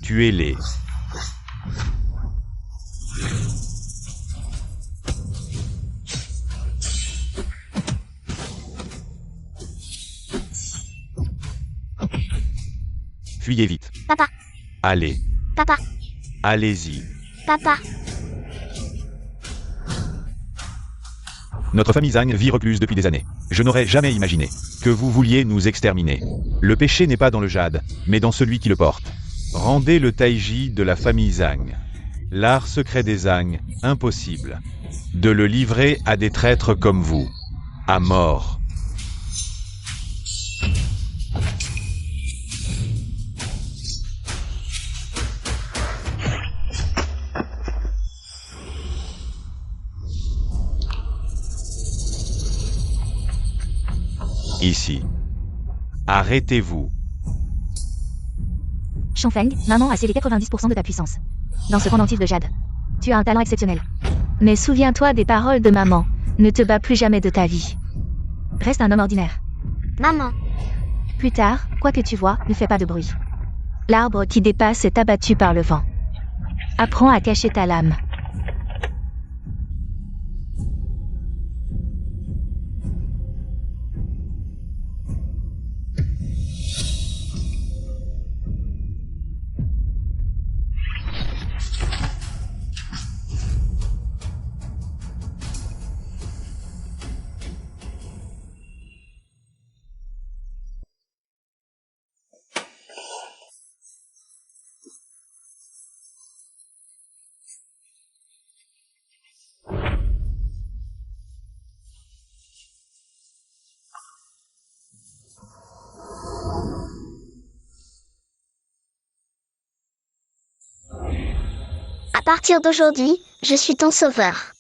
Tuez-les. Fuyez vite. Papa. Allez. Papa. Allez-y. Papa. Notre famille Zhang vit recluse depuis des années. Je n'aurais jamais imaginé que vous vouliez nous exterminer. Le péché n'est pas dans le jade, mais dans celui qui le porte. Rendez le taiji de la famille Zhang. L'art secret des Zhang, impossible. De le livrer à des traîtres comme vous. À mort. Ici. Arrêtez-vous. Changfeng, maman a scellé 90% de ta puissance. Dans ce pendentif de jade. Tu as un talent exceptionnel. Mais souviens-toi des paroles de maman. Ne te bats plus jamais de ta vie. Reste un homme ordinaire. Maman. Plus tard, quoi que tu vois, ne fais pas de bruit. L'arbre qui dépasse est abattu par le vent. Apprends à cacher ta lame. À partir d'aujourd'hui, je suis ton sauveur.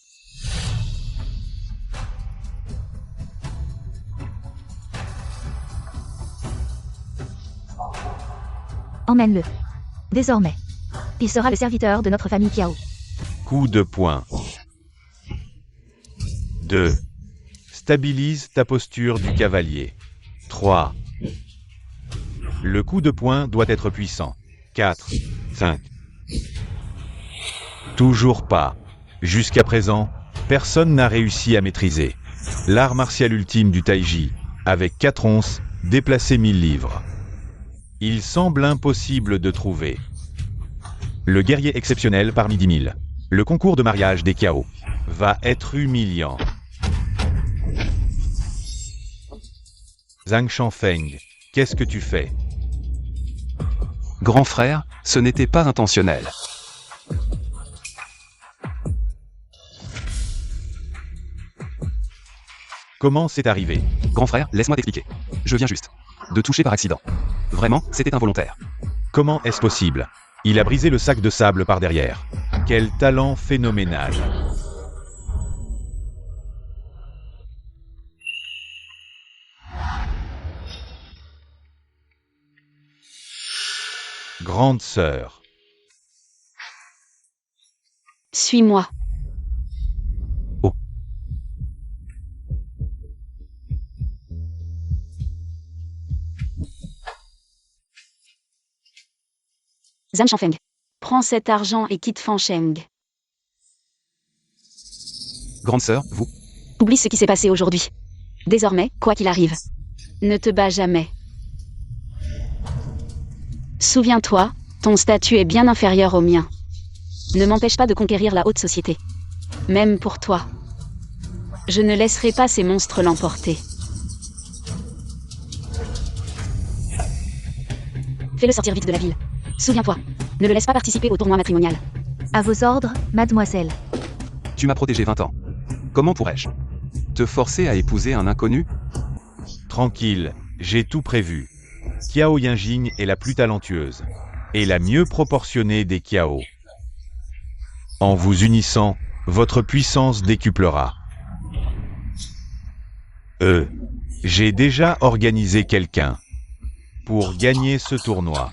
Emmène-le. Désormais. Il sera le serviteur de notre famille Kiao. Coup de poing. 2. Stabilise ta posture du cavalier. 3. Le coup de poing doit être puissant. 4. 5. Toujours pas. Jusqu'à présent, personne n'a réussi à maîtriser l'art martial ultime du taiji, avec 4 onces, déplacer 1000 livres. Il semble impossible de trouver le guerrier exceptionnel parmi 10 000. Le concours de mariage des Kiao va être humiliant. Zhang Changfeng, qu'est-ce que tu fais? Grand frère, ce n'était pas intentionnel. Comment c'est arrivé? Grand frère, laisse-moi t'expliquer. Je viens juste de toucher par accident. Vraiment, c'était involontaire. Comment est-ce possible? Il a brisé le sac de sable par derrière. Quel talent phénoménal! Grande sœur. Suis-moi. Oh. Zhang Changfeng. Prends cet argent et quitte Fansheng. Grande sœur, vous? Oublie ce qui s'est passé aujourd'hui. Désormais, quoi qu'il arrive, ne te bats jamais. Souviens-toi, ton statut est bien inférieur au mien. Ne m'empêche pas de conquérir la haute société. Même pour toi. Je ne laisserai pas ces monstres l'emporter. Fais-le sortir vite de la ville. Souviens-toi, ne le laisse pas participer au tournoi matrimonial. À vos ordres, mademoiselle. Tu m'as protégé 20 ans. Comment pourrais-je te forcer à épouser un inconnu? Tranquille, j'ai tout prévu. Kiao Yinjing est la plus talentueuse et la mieux proportionnée des Kiao. En vous unissant, votre puissance décuplera. J'ai déjà organisé quelqu'un pour gagner ce tournoi.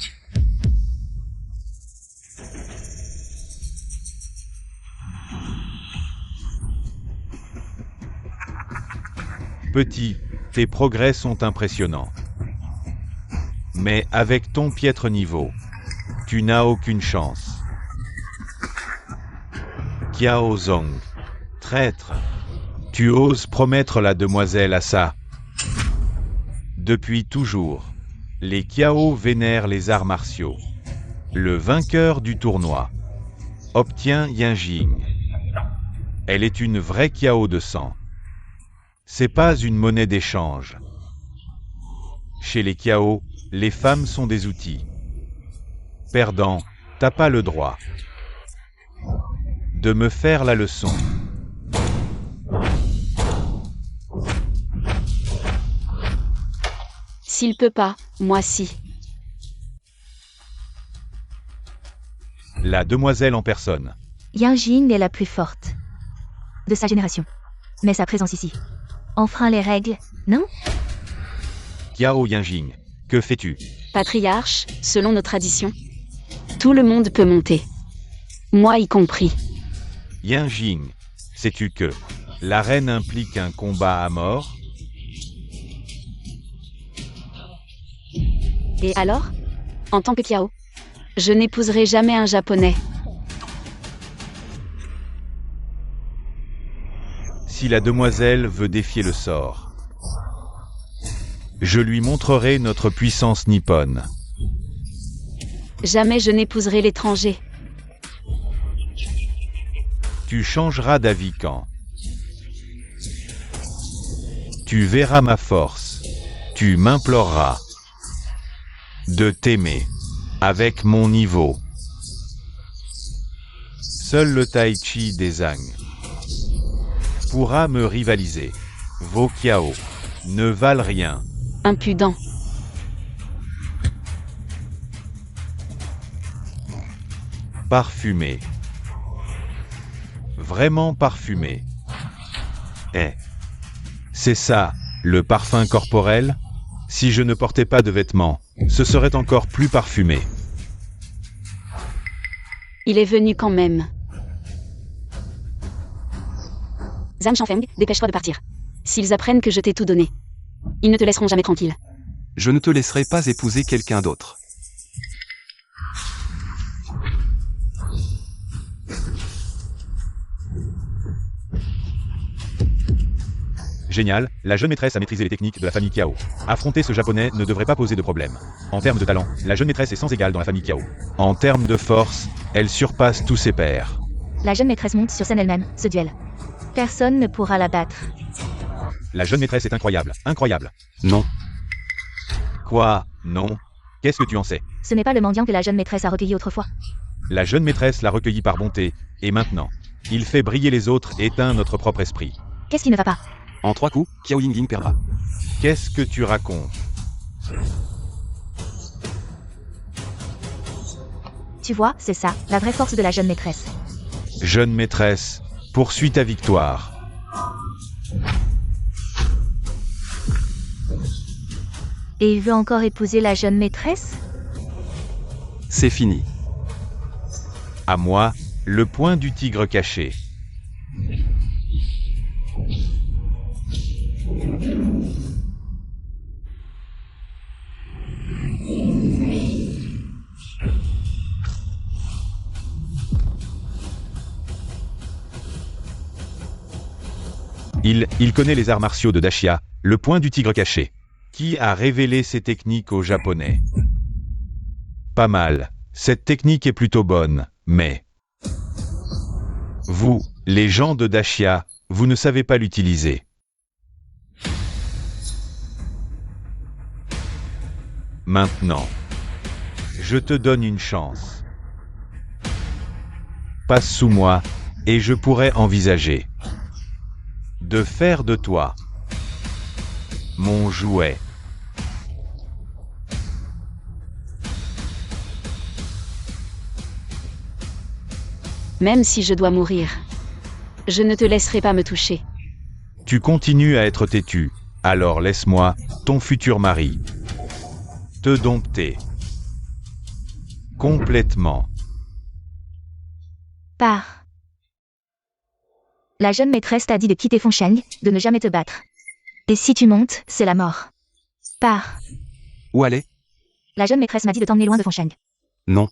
Petit, tes progrès sont impressionnants. Mais avec ton piètre niveau, Tu n'as aucune chance. Kiao Zong. Traître. Tu oses promettre la demoiselle à ça. Depuis toujours, les Kiao vénèrent les arts martiaux. Le vainqueur du tournoi obtient Yinjing. Elle est une vraie Kiao de sang. C'est pas une monnaie d'échange. Chez les Kiao, les femmes sont des outils. Perdant, t'as pas le droit de me faire la leçon. S'il peut pas, moi si. La demoiselle en personne. Yinjing est la plus forte de sa génération. Mais sa présence ici enfreint les règles, non? Kiao Yinjing, que fais-tu? Patriarche, selon nos traditions, tout le monde peut monter. Moi y compris. Yinjing, sais-tu que l'arène implique un combat à mort? Et alors? En tant que Kiao, je n'épouserai jamais un japonais. Si la demoiselle veut défier le sort, je lui montrerai notre puissance nippone. Jamais je n'épouserai l'étranger. Tu changeras d'avis quand tu verras ma force. Tu m'imploreras de t'aimer avec mon niveau. Seul le tai chi des Zhang pourra me rivaliser. Vos Kiao ne valent rien. Impudent. Parfumé. Vraiment parfumé. C'est ça, le parfum corporel? Si je ne portais pas de vêtements, ce serait encore plus parfumé. Il est venu quand même. Zhang Shanfeng, dépêche-toi de partir. S'ils apprennent que je t'ai tout donné, ils ne te laisseront jamais tranquille. Je ne te laisserai pas épouser quelqu'un d'autre. Génial, la jeune maîtresse a maîtrisé les techniques de la famille Kiao. Affronter ce japonais ne devrait pas poser de problème. En termes de talent, la jeune maîtresse est sans égal dans la famille Kiao. En termes de force, elle surpasse tous ses pairs. La jeune maîtresse monte sur scène elle-même, ce duel. Personne ne pourra la battre. La jeune maîtresse est incroyable, incroyable. Non. Quoi? Non? Qu'est-ce que tu en sais? Ce n'est pas le mendiant que la jeune maîtresse a recueilli autrefois. La jeune maîtresse l'a recueilli par bonté, et maintenant, il fait briller les autres et éteint notre propre esprit. Qu'est-ce qui ne va pas? En 3 coups, Kiao Yinjing perdra. Qu'est-ce que tu racontes? Tu vois, c'est ça, la vraie force de la jeune maîtresse. Jeune maîtresse, poursuis ta victoire. Et il veut encore épouser la jeune maîtresse? C'est fini. À moi, le point du tigre caché. Il connaît les arts martiaux de Dashia, le point du tigre caché. Qui a révélé ces techniques aux Japonais? Pas mal. Cette technique est plutôt bonne, mais... Vous, les gens de Dashia, vous ne savez pas l'utiliser. Maintenant, je te donne une chance. Passe sous moi, et je pourrais envisager de faire de toi mon jouet. Même si je dois mourir, je ne te laisserai pas me toucher. Tu continues à être têtu, alors laisse-moi, ton futur mari, te dompter. Complètement. Pars. La jeune maîtresse t'a dit de quitter Fengsheng, de ne jamais te battre. Et si tu montes, c'est la mort. Pars. Où aller? La jeune maîtresse m'a dit de t'emmener loin de Fengsheng. Non.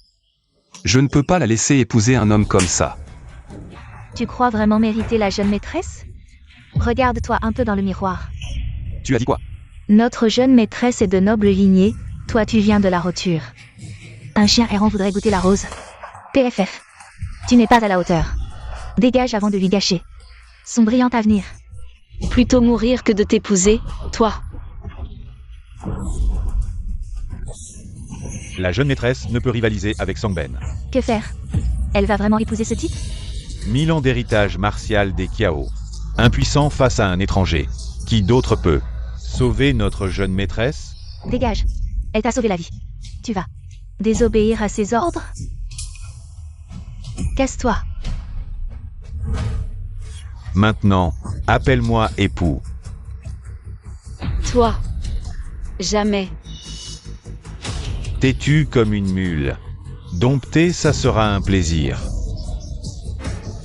Je ne peux pas la laisser épouser un homme comme ça. Tu crois vraiment mériter la jeune maîtresse? Regarde-toi un peu dans le miroir. Tu as dit quoi? Notre jeune maîtresse est de noble lignée, toi tu viens de la roture. Un chien errant voudrait goûter la rose. PFF. Tu n'es pas à la hauteur. Dégage avant de lui gâcher son brillant avenir. Plutôt mourir que de t'épouser, toi. La jeune maîtresse ne peut rivaliser avec Sangben. Que faire? Elle va vraiment épouser ce type? 1000 ans d'héritage martial des Kiao. Impuissant face à un étranger. Qui d'autre peut sauver notre jeune maîtresse? Dégage. Elle t'a sauvé la vie. Tu vas désobéir à ses ordres? Casse-toi. Maintenant, appelle-moi époux. Toi. Jamais. Têtu comme une mule. Dompter, ça sera un plaisir.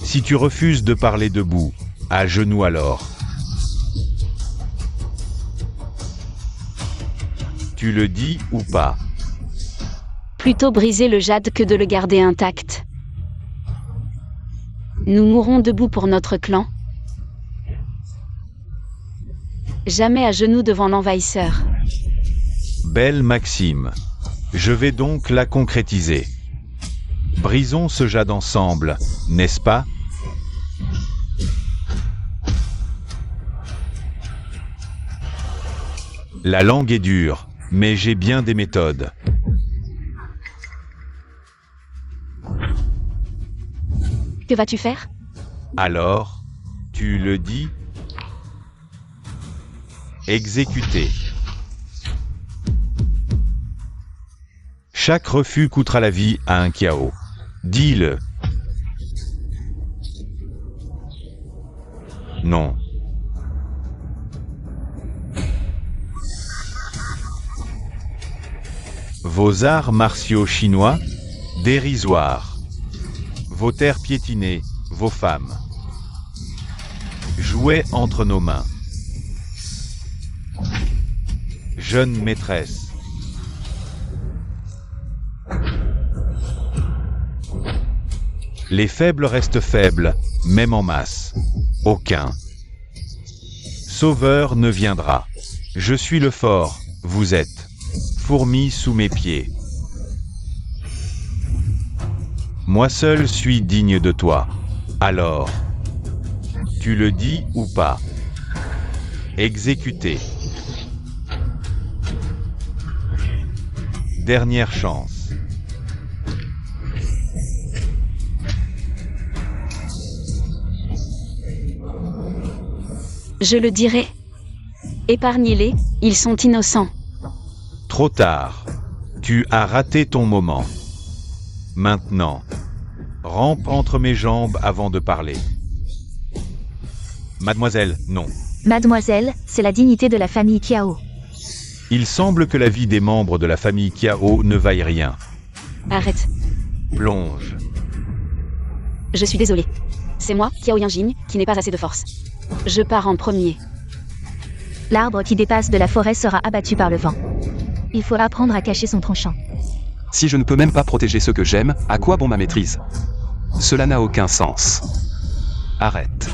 Si tu refuses de parler debout, à genoux alors. Tu le dis ou pas? Plutôt briser le jade que de le garder intact. Nous mourrons debout pour notre clan. Jamais à genoux devant l'envahisseur. Belle maxime. Je vais donc la concrétiser. Brisons ce jade ensemble, n'est-ce pas? La langue est dure, mais j'ai bien des méthodes. Que vas-tu faire? Alors, tu le dis? Exécuter. Chaque refus coûtera la vie à un Kiao. Dis-le. Non. Vos arts martiaux chinois, dérisoires. Vos terres piétinées, vos femmes. Jouets entre nos mains. Jeune maîtresse. Les faibles restent faibles, même en masse. Aucun sauveur ne viendra. Je suis le fort, vous êtes fourmis sous mes pieds. Moi seul suis digne de toi. Alors, tu le dis ou pas? Exécuter. Dernière chance. Je le dirai. Épargnez-les, ils sont innocents. Trop tard. Tu as raté ton moment. Maintenant, rampe entre mes jambes avant de parler. Mademoiselle, non. Mademoiselle, c'est la dignité de la famille Kiao. Il semble que la vie des membres de la famille Kiao ne vaille rien. Arrête. Plonge. Je suis désolé. C'est moi, Kiao Yanjing, qui n'ai pas assez de force. Je pars en premier. L'arbre qui dépasse de la forêt sera abattu par le vent. Il faut apprendre à cacher son tranchant. Si je ne peux même pas protéger ceux que j'aime, à quoi bon ma maîtrise? Cela n'a aucun sens. Arrête.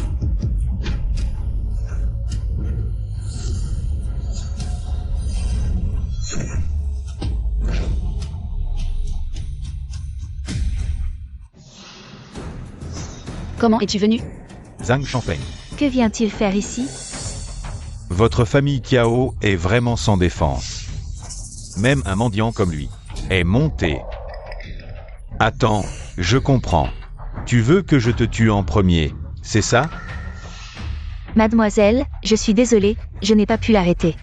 Comment es-tu venu? Zhang Shanfeng. Que vient-il faire ici? Votre famille Kiao est vraiment sans défense. Même un mendiant comme lui est monté. Attends, je comprends. Tu veux que je te tue en premier, c'est ça? Mademoiselle, je suis désolée, je n'ai pas pu l'arrêter.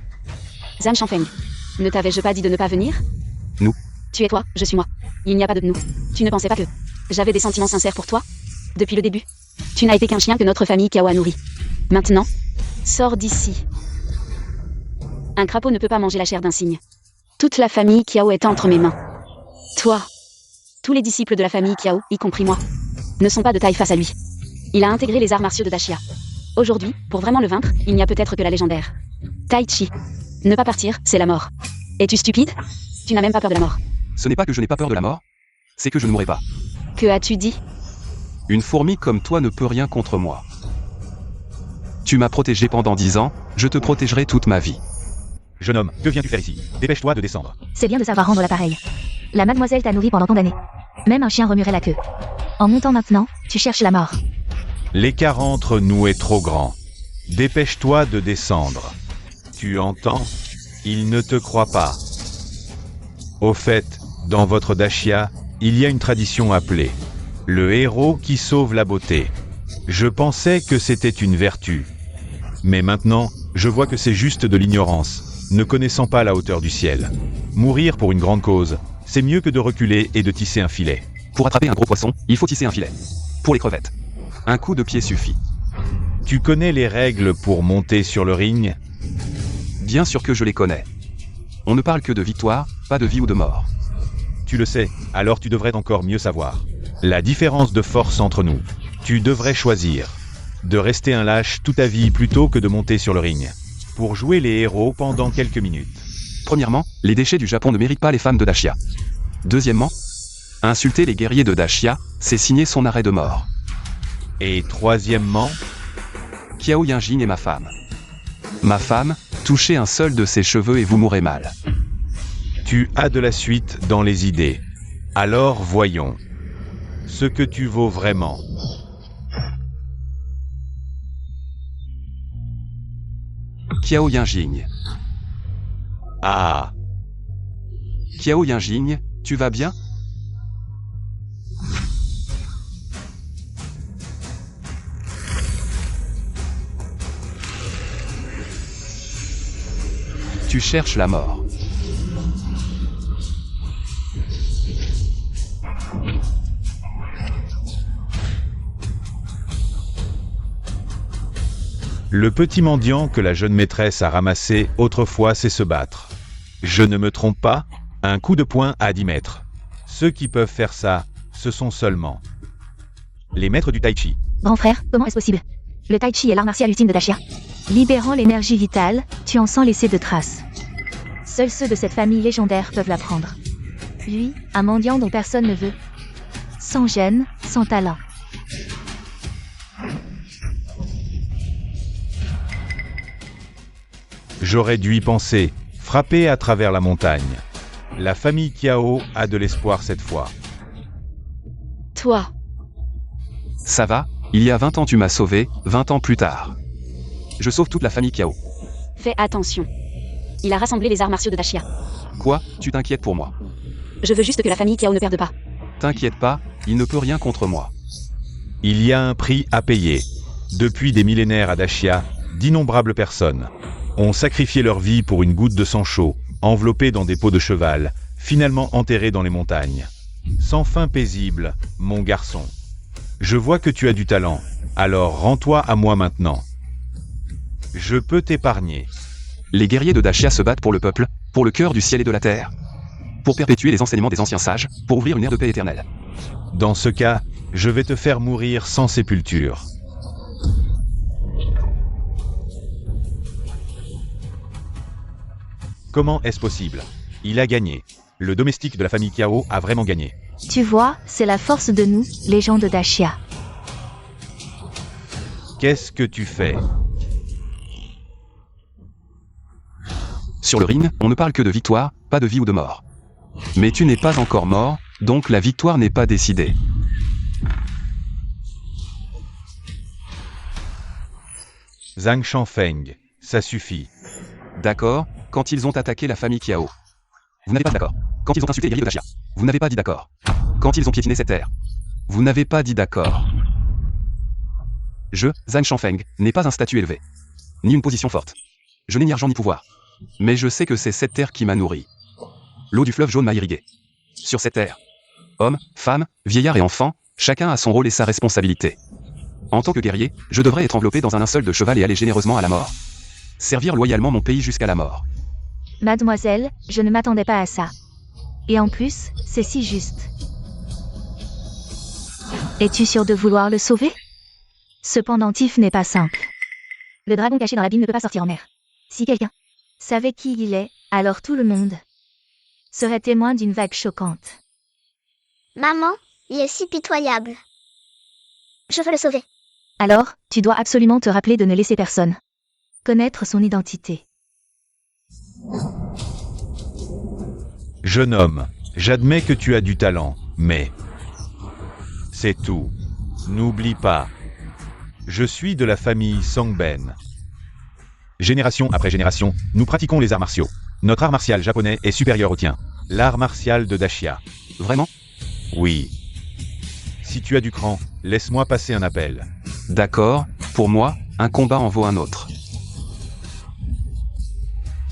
Zhang Shanfeng. Ne t'avais-je pas dit de ne pas venir? Nous. Tu es toi, je suis moi. Il n'y a pas de nous. Tu ne pensais pas que j'avais des sentiments sincères pour toi? Depuis le début. Tu n'as été qu'un chien que notre famille Kiao a nourri. Maintenant, sors d'ici. Un crapaud ne peut pas manger la chair d'un cygne. Toute la famille Kiao est entre mes mains. Toi. Tous les disciples de la famille Kiao, y compris moi, ne sont pas de taille face à lui. Il a intégré les arts martiaux de Dashia. Aujourd'hui, pour vraiment le vaincre, il n'y a peut-être que la légendaire Tai Chi. Ne pas partir, c'est la mort. Es-tu stupide? Tu n'as même pas peur de la mort. Ce n'est pas que je n'ai pas peur de la mort. c'est que je ne mourrai pas. Que as-tu dit? Une fourmi comme toi ne peut rien contre moi. Tu m'as protégé pendant 10 ans, je te protégerai toute ma vie. Jeune homme, que viens-tu faire ici? Dépêche-toi de descendre. C'est bien de savoir rendre l'appareil. La mademoiselle t'a nourri pendant tant d'années. Même un chien remuerait la queue. En montant maintenant, tu cherches la mort. L'écart entre nous est trop grand. Dépêche-toi de descendre. Tu entends? Il ne te croit pas. Au fait, dans votre Dashia, il y a une tradition appelée le héros qui sauve la beauté. Je pensais que c'était une vertu. Mais maintenant, je vois que c'est juste de l'ignorance, ne connaissant pas la hauteur du ciel. Mourir pour une grande cause, c'est mieux que de reculer et de tisser un filet. Pour attraper un gros poisson, il faut tisser un filet. Pour les crevettes, un coup de pied suffit. Tu connais les règles pour monter sur le ring? Bien sûr que je les connais. On ne parle que de victoire, pas de vie ou de mort. Tu le sais, alors tu devrais encore mieux savoir. La différence de force entre nous. Tu devrais choisir de rester un lâche toute ta vie plutôt que de monter sur le ring. Pour jouer les héros pendant quelques minutes. Premièrement, les déchets du Japon ne méritent pas les femmes de Dashia. Deuxièmement, insulter les guerriers de Dashia, c'est signer son arrêt de mort. Et troisièmement, Qiao Yinjing est ma femme. Ma femme, touchez un seul de ses cheveux et vous mourrez mal. tu as de la suite dans les idées. Alors voyons ce que tu vaux vraiment. Qiao Yinjing. Ah, Qiao Yinjing, tu vas bien? Tu cherches la mort. le petit mendiant que la jeune maîtresse a ramassé autrefois sait se battre. Je ne me trompe pas, un coup de poing à 10 mètres. Ceux qui peuvent faire ça, ce sont seulement les maîtres du tai chi. Grand frère, comment est-ce possible? Le tai chi est l'art martial ultime de Dashia. Libérant l'énergie vitale, tu en sens laisser de traces. Seuls ceux de cette famille légendaire peuvent l'apprendre. Lui, un mendiant dont personne ne veut. Sans gêne, sans talent. J'aurais dû y penser, frapper à travers la montagne. La famille Qiao a de l'espoir cette fois. Toi, Ça va, il y a 20 ans tu m'as sauvé, 20 ans plus tard. Je sauve toute la famille Qiao. fais attention. Il a rassemblé les arts martiaux de Dashia. Quoi, tu t'inquiètes pour moi? Je veux juste que la famille Qiao ne perde pas. T'inquiète pas, il ne peut rien contre moi. Il y a un prix à payer. Depuis des millénaires à Dashia, d'innombrables personnes ont sacrifié leur vie pour une goutte de sang chaud, enveloppée dans des peaux de cheval, finalement enterrée dans les montagnes. Sans fin paisible, mon garçon. Je vois que tu as du talent, alors rends-toi à moi maintenant. Je peux t'épargner. Les guerriers de Dashia se battent pour le peuple, pour le cœur du ciel et de la terre. Pour perpétuer les enseignements des anciens sages, pour ouvrir une ère de paix éternelle. Dans ce cas, je vais te faire mourir sans sépulture. Comment est-ce possible? Il a gagné. Le domestique de la famille Qiao a vraiment gagné. Tu vois, c'est la force de nous, les gens de Dashia. Qu'est-ce que tu fais? Sur le ring, on ne parle que de victoire, pas de vie ou de mort. Mais tu n'es pas encore mort, donc la victoire n'est pas décidée. Zhang Shanfeng, ça suffit. D'accord, quand ils ont attaqué la famille Qiao. Vous n'avez pas dit d'accord. Quand ils ont insulté les guerriers de Dashia. Vous n'avez pas dit d'accord. Quand ils ont piétiné cette terre. Vous n'avez pas dit d'accord. Je, Zhang Shanfeng, n'ai pas un statut élevé. Ni une position forte. Je n'ai ni argent ni pouvoir. Mais je sais que c'est cette terre qui m'a nourri. L'eau du fleuve jaune m'a irrigué. Sur cette terre. Hommes, femmes, vieillards et enfants, chacun a son rôle et sa responsabilité. En tant que guerrier, je devrais être enveloppé dans un linceul de cheval et aller généreusement à la mort. Servir loyalement mon pays jusqu'à la mort. Mademoiselle, je ne m'attendais pas à ça. Et en plus, c'est si juste. Es-tu sûre de vouloir le sauver? Ce pendentif n'est pas simple. Le dragon caché dans l'abîme ne peut pas sortir en mer. Si quelqu'un savait qui il est, alors tout le monde serait témoin d'une vague choquante. Maman, il est si pitoyable. Je veux le sauver. Alors, tu dois absolument te rappeler de ne laisser personne connaître son identité. Jeune homme, j'admets que tu as du talent, mais... C'est tout. N'oublie pas. Je suis de la famille Songben. Génération après génération, nous pratiquons les arts martiaux. Notre art martial japonais est supérieur au tien. L'art martial de Dacia. Vraiment? Oui. Si tu as du cran, laisse-moi passer un appel. D'accord, pour moi, un combat en vaut un autre.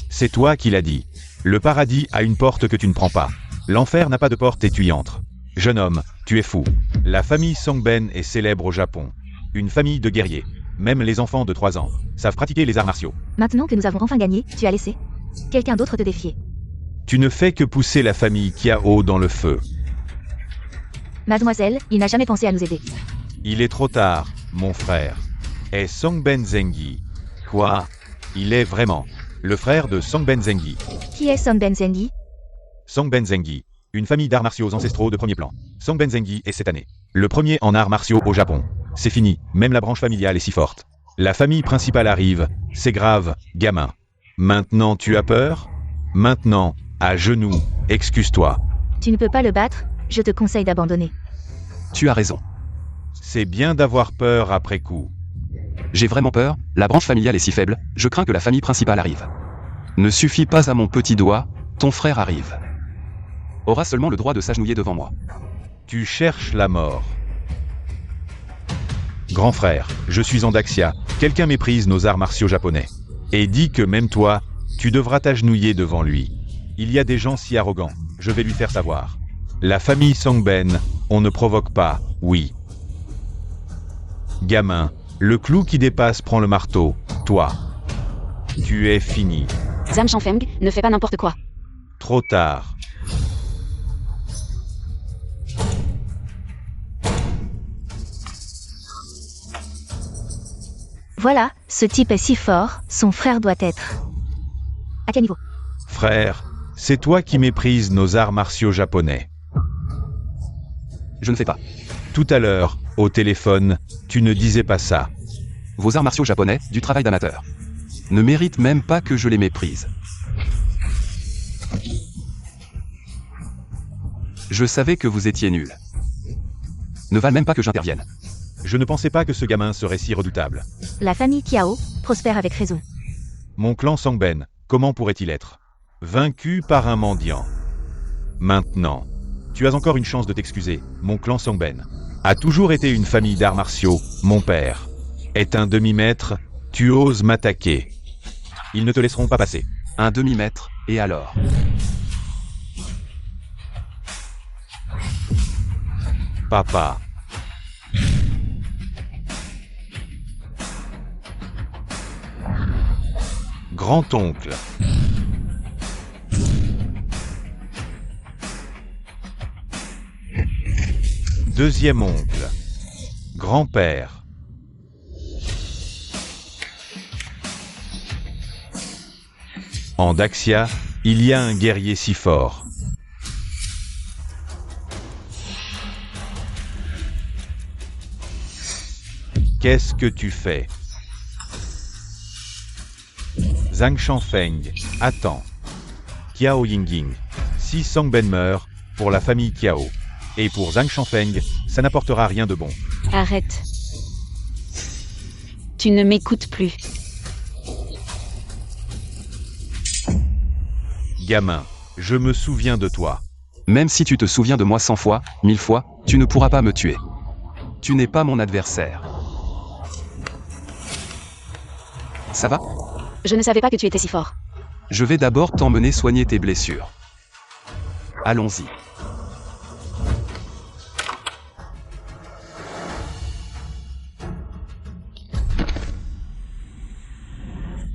C'est toi qui l'as dit. Le paradis a une porte que tu ne prends pas. L'enfer n'a pas de porte et tu y entres. Jeune homme, tu es fou. La famille Songben est célèbre au Japon. Une famille de guerriers. Même les enfants de 3 ans savent pratiquer les arts martiaux. Maintenant que nous avons enfin gagné, tu as laissé quelqu'un d'autre te défier. Tu ne fais que pousser la famille Kiao dans le feu. Mademoiselle, il n'a jamais pensé à nous aider. Il est trop tard, mon frère. Est Songben Zengi. Quoi? Il est vraiment le frère de Songben Zengi. Qui est Songben Zengi? Songben Zengi, une famille d'arts martiaux ancestraux de premier plan. Songben Zengi est cette année le premier en arts martiaux au Japon. C'est fini, même la branche familiale est si forte. La famille principale arrive, c'est grave, gamin. Maintenant tu as peur? Maintenant, à genoux, excuse-toi. Tu ne peux pas le battre, je te conseille d'abandonner. Tu as raison. C'est bien d'avoir peur après coup. J'ai vraiment peur, la branche familiale est si faible, je crains que la famille principale arrive. Ne suffit pas à mon petit doigt, ton frère arrive. Aura seulement le droit de s'agenouiller devant moi. Tu cherches la mort. Grand frère, je suis en Dacia, quelqu'un méprise nos arts martiaux japonais. Et dit que même toi, tu devras t'agenouiller devant lui. Il y a des gens si arrogants, je vais lui faire savoir. La famille Songben, on ne provoque pas, oui. Gamin, le clou qui dépasse prend le marteau, toi. Tu es fini. Zhang Shanfeng, ne fais pas n'importe quoi. Trop tard. Voilà, ce type est si fort, son frère doit être. À quel niveau? Frère, c'est toi qui méprises nos arts martiaux japonais. Je ne fais pas. Tout à l'heure, au téléphone, tu ne disais pas ça. Vos arts martiaux japonais, du travail d'amateur. Ne méritent même pas que je les méprise. Je savais que vous étiez nuls. Ne valent même pas que j'intervienne. Je ne pensais pas que ce gamin serait si redoutable. La famille Kiao prospère avec raison. Mon clan Songben, comment pourrait-il être vaincu par un mendiant? Maintenant, tu as encore une chance de t'excuser. Mon clan Songben a toujours été une famille d'arts martiaux. Mon père est un demi-maître. Tu oses m'attaquer. Ils ne te laisseront pas passer. Un demi-mètre, et alors? Papa. Grand-oncle. Deuxième oncle. Grand-père. En Dacia, il y a un guerrier si fort. Qu'est-ce que tu fais? Zhang Shanfeng, attends. Kiao Yingying. Si Songben meurt, pour la famille Kiao. Et pour Zhang Shanfeng, ça n'apportera rien de bon. Arrête. Tu ne m'écoutes plus. Gamin, je me souviens de toi. Même si tu te souviens de moi 100 fois, 1000 fois, tu ne pourras pas me tuer. Tu n'es pas mon adversaire. Ça va? Je ne savais pas que tu étais si fort. Je vais d'abord t'emmener soigner tes blessures. Allons-y.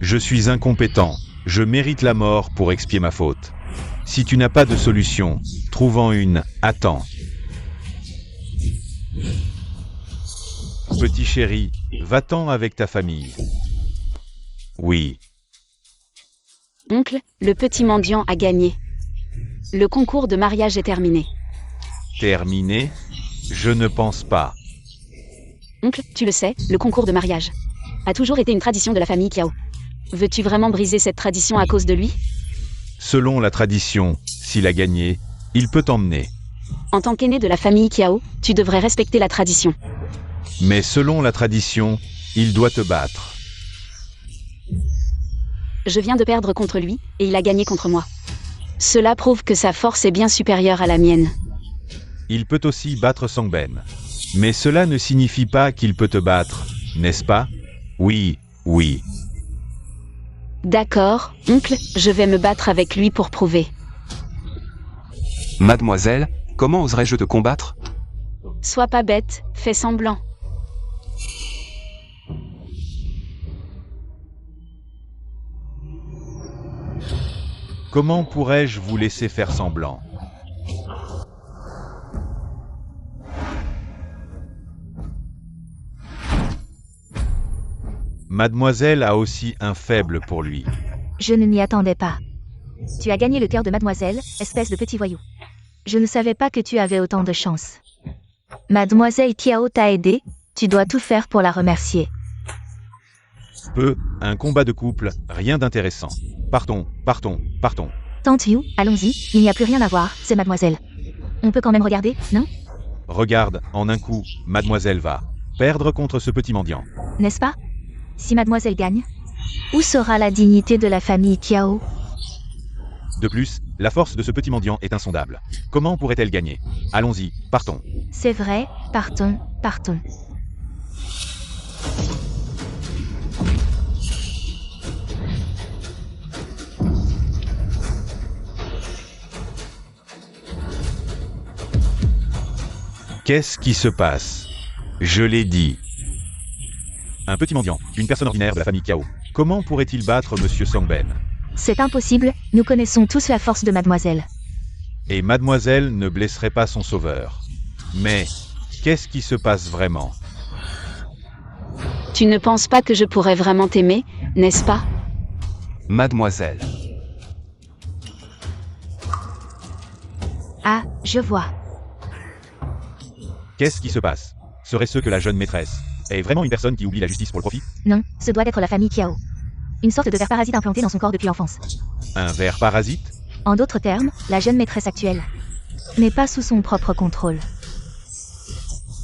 Je suis incompétent. Je mérite la mort pour expier ma faute. Si tu n'as pas de solution, trouve-en une. Attends. Petit chéri, va-t'en avec ta famille. Oui. Oncle, le petit mendiant a gagné. Le concours de mariage est terminé. Terminé? Je ne pense pas. Oncle, tu le sais, le concours de mariage a toujours été une tradition de la famille Kiao. Veux-tu vraiment briser cette tradition à cause de lui? Selon la tradition, s'il a gagné, il peut t'emmener. En tant qu'aîné de la famille Kiao, tu devrais respecter la tradition. Mais selon la tradition, il doit te battre. Je viens de perdre contre lui, et il a gagné contre moi. Cela prouve que sa force est bien supérieure à la mienne. Il peut aussi battre Sangben. Mais cela ne signifie pas qu'il peut te battre, n'est-ce pas? Oui, oui. D'accord, oncle, je vais me battre avec lui pour prouver. Mademoiselle, comment oserais-je te combattre? Sois pas bête, fais semblant. Comment pourrais-je vous laisser faire semblant? Mademoiselle a aussi un faible pour lui. Je ne m'y attendais pas. Tu as gagné le cœur de mademoiselle, espèce de petit voyou. Je ne savais pas que tu avais autant de chance. Mademoiselle Kiao t'a aidé, tu dois tout faire pour la remercier. Un combat de couple, rien d'intéressant. Partons, partons, partons. Tante Yu, allons-y, il n'y a plus rien à voir, c'est mademoiselle. On peut quand même regarder, non? Regarde, en un coup, mademoiselle va perdre contre ce petit mendiant. N'est-ce pas? Si mademoiselle gagne, où sera la dignité de la famille Kiao? De plus, la force de ce petit mendiant est insondable. Comment pourrait-elle gagner? Allons-y, partons. C'est vrai, partons, partons. Qu'est-ce qui se passe? Je l'ai dit. Un petit mendiant, une personne ordinaire de la famille Kiao. Comment pourrait-il battre Monsieur Sangben? C'est impossible, nous connaissons tous la force de mademoiselle. Et mademoiselle ne blesserait pas son sauveur. Mais, qu'est-ce qui se passe vraiment? Tu ne penses pas que je pourrais vraiment t'aimer, n'est-ce pas? Mademoiselle. Ah, je vois. Qu'est-ce qui se passe? Serait-ce que la jeune maîtresse est vraiment une personne qui oublie la justice pour le profit? Non, ce doit être la famille Kiao. Une sorte de ver parasite implanté dans son corps depuis l'enfance. Un ver parasite? En d'autres termes, la jeune maîtresse actuelle n'est pas sous son propre contrôle.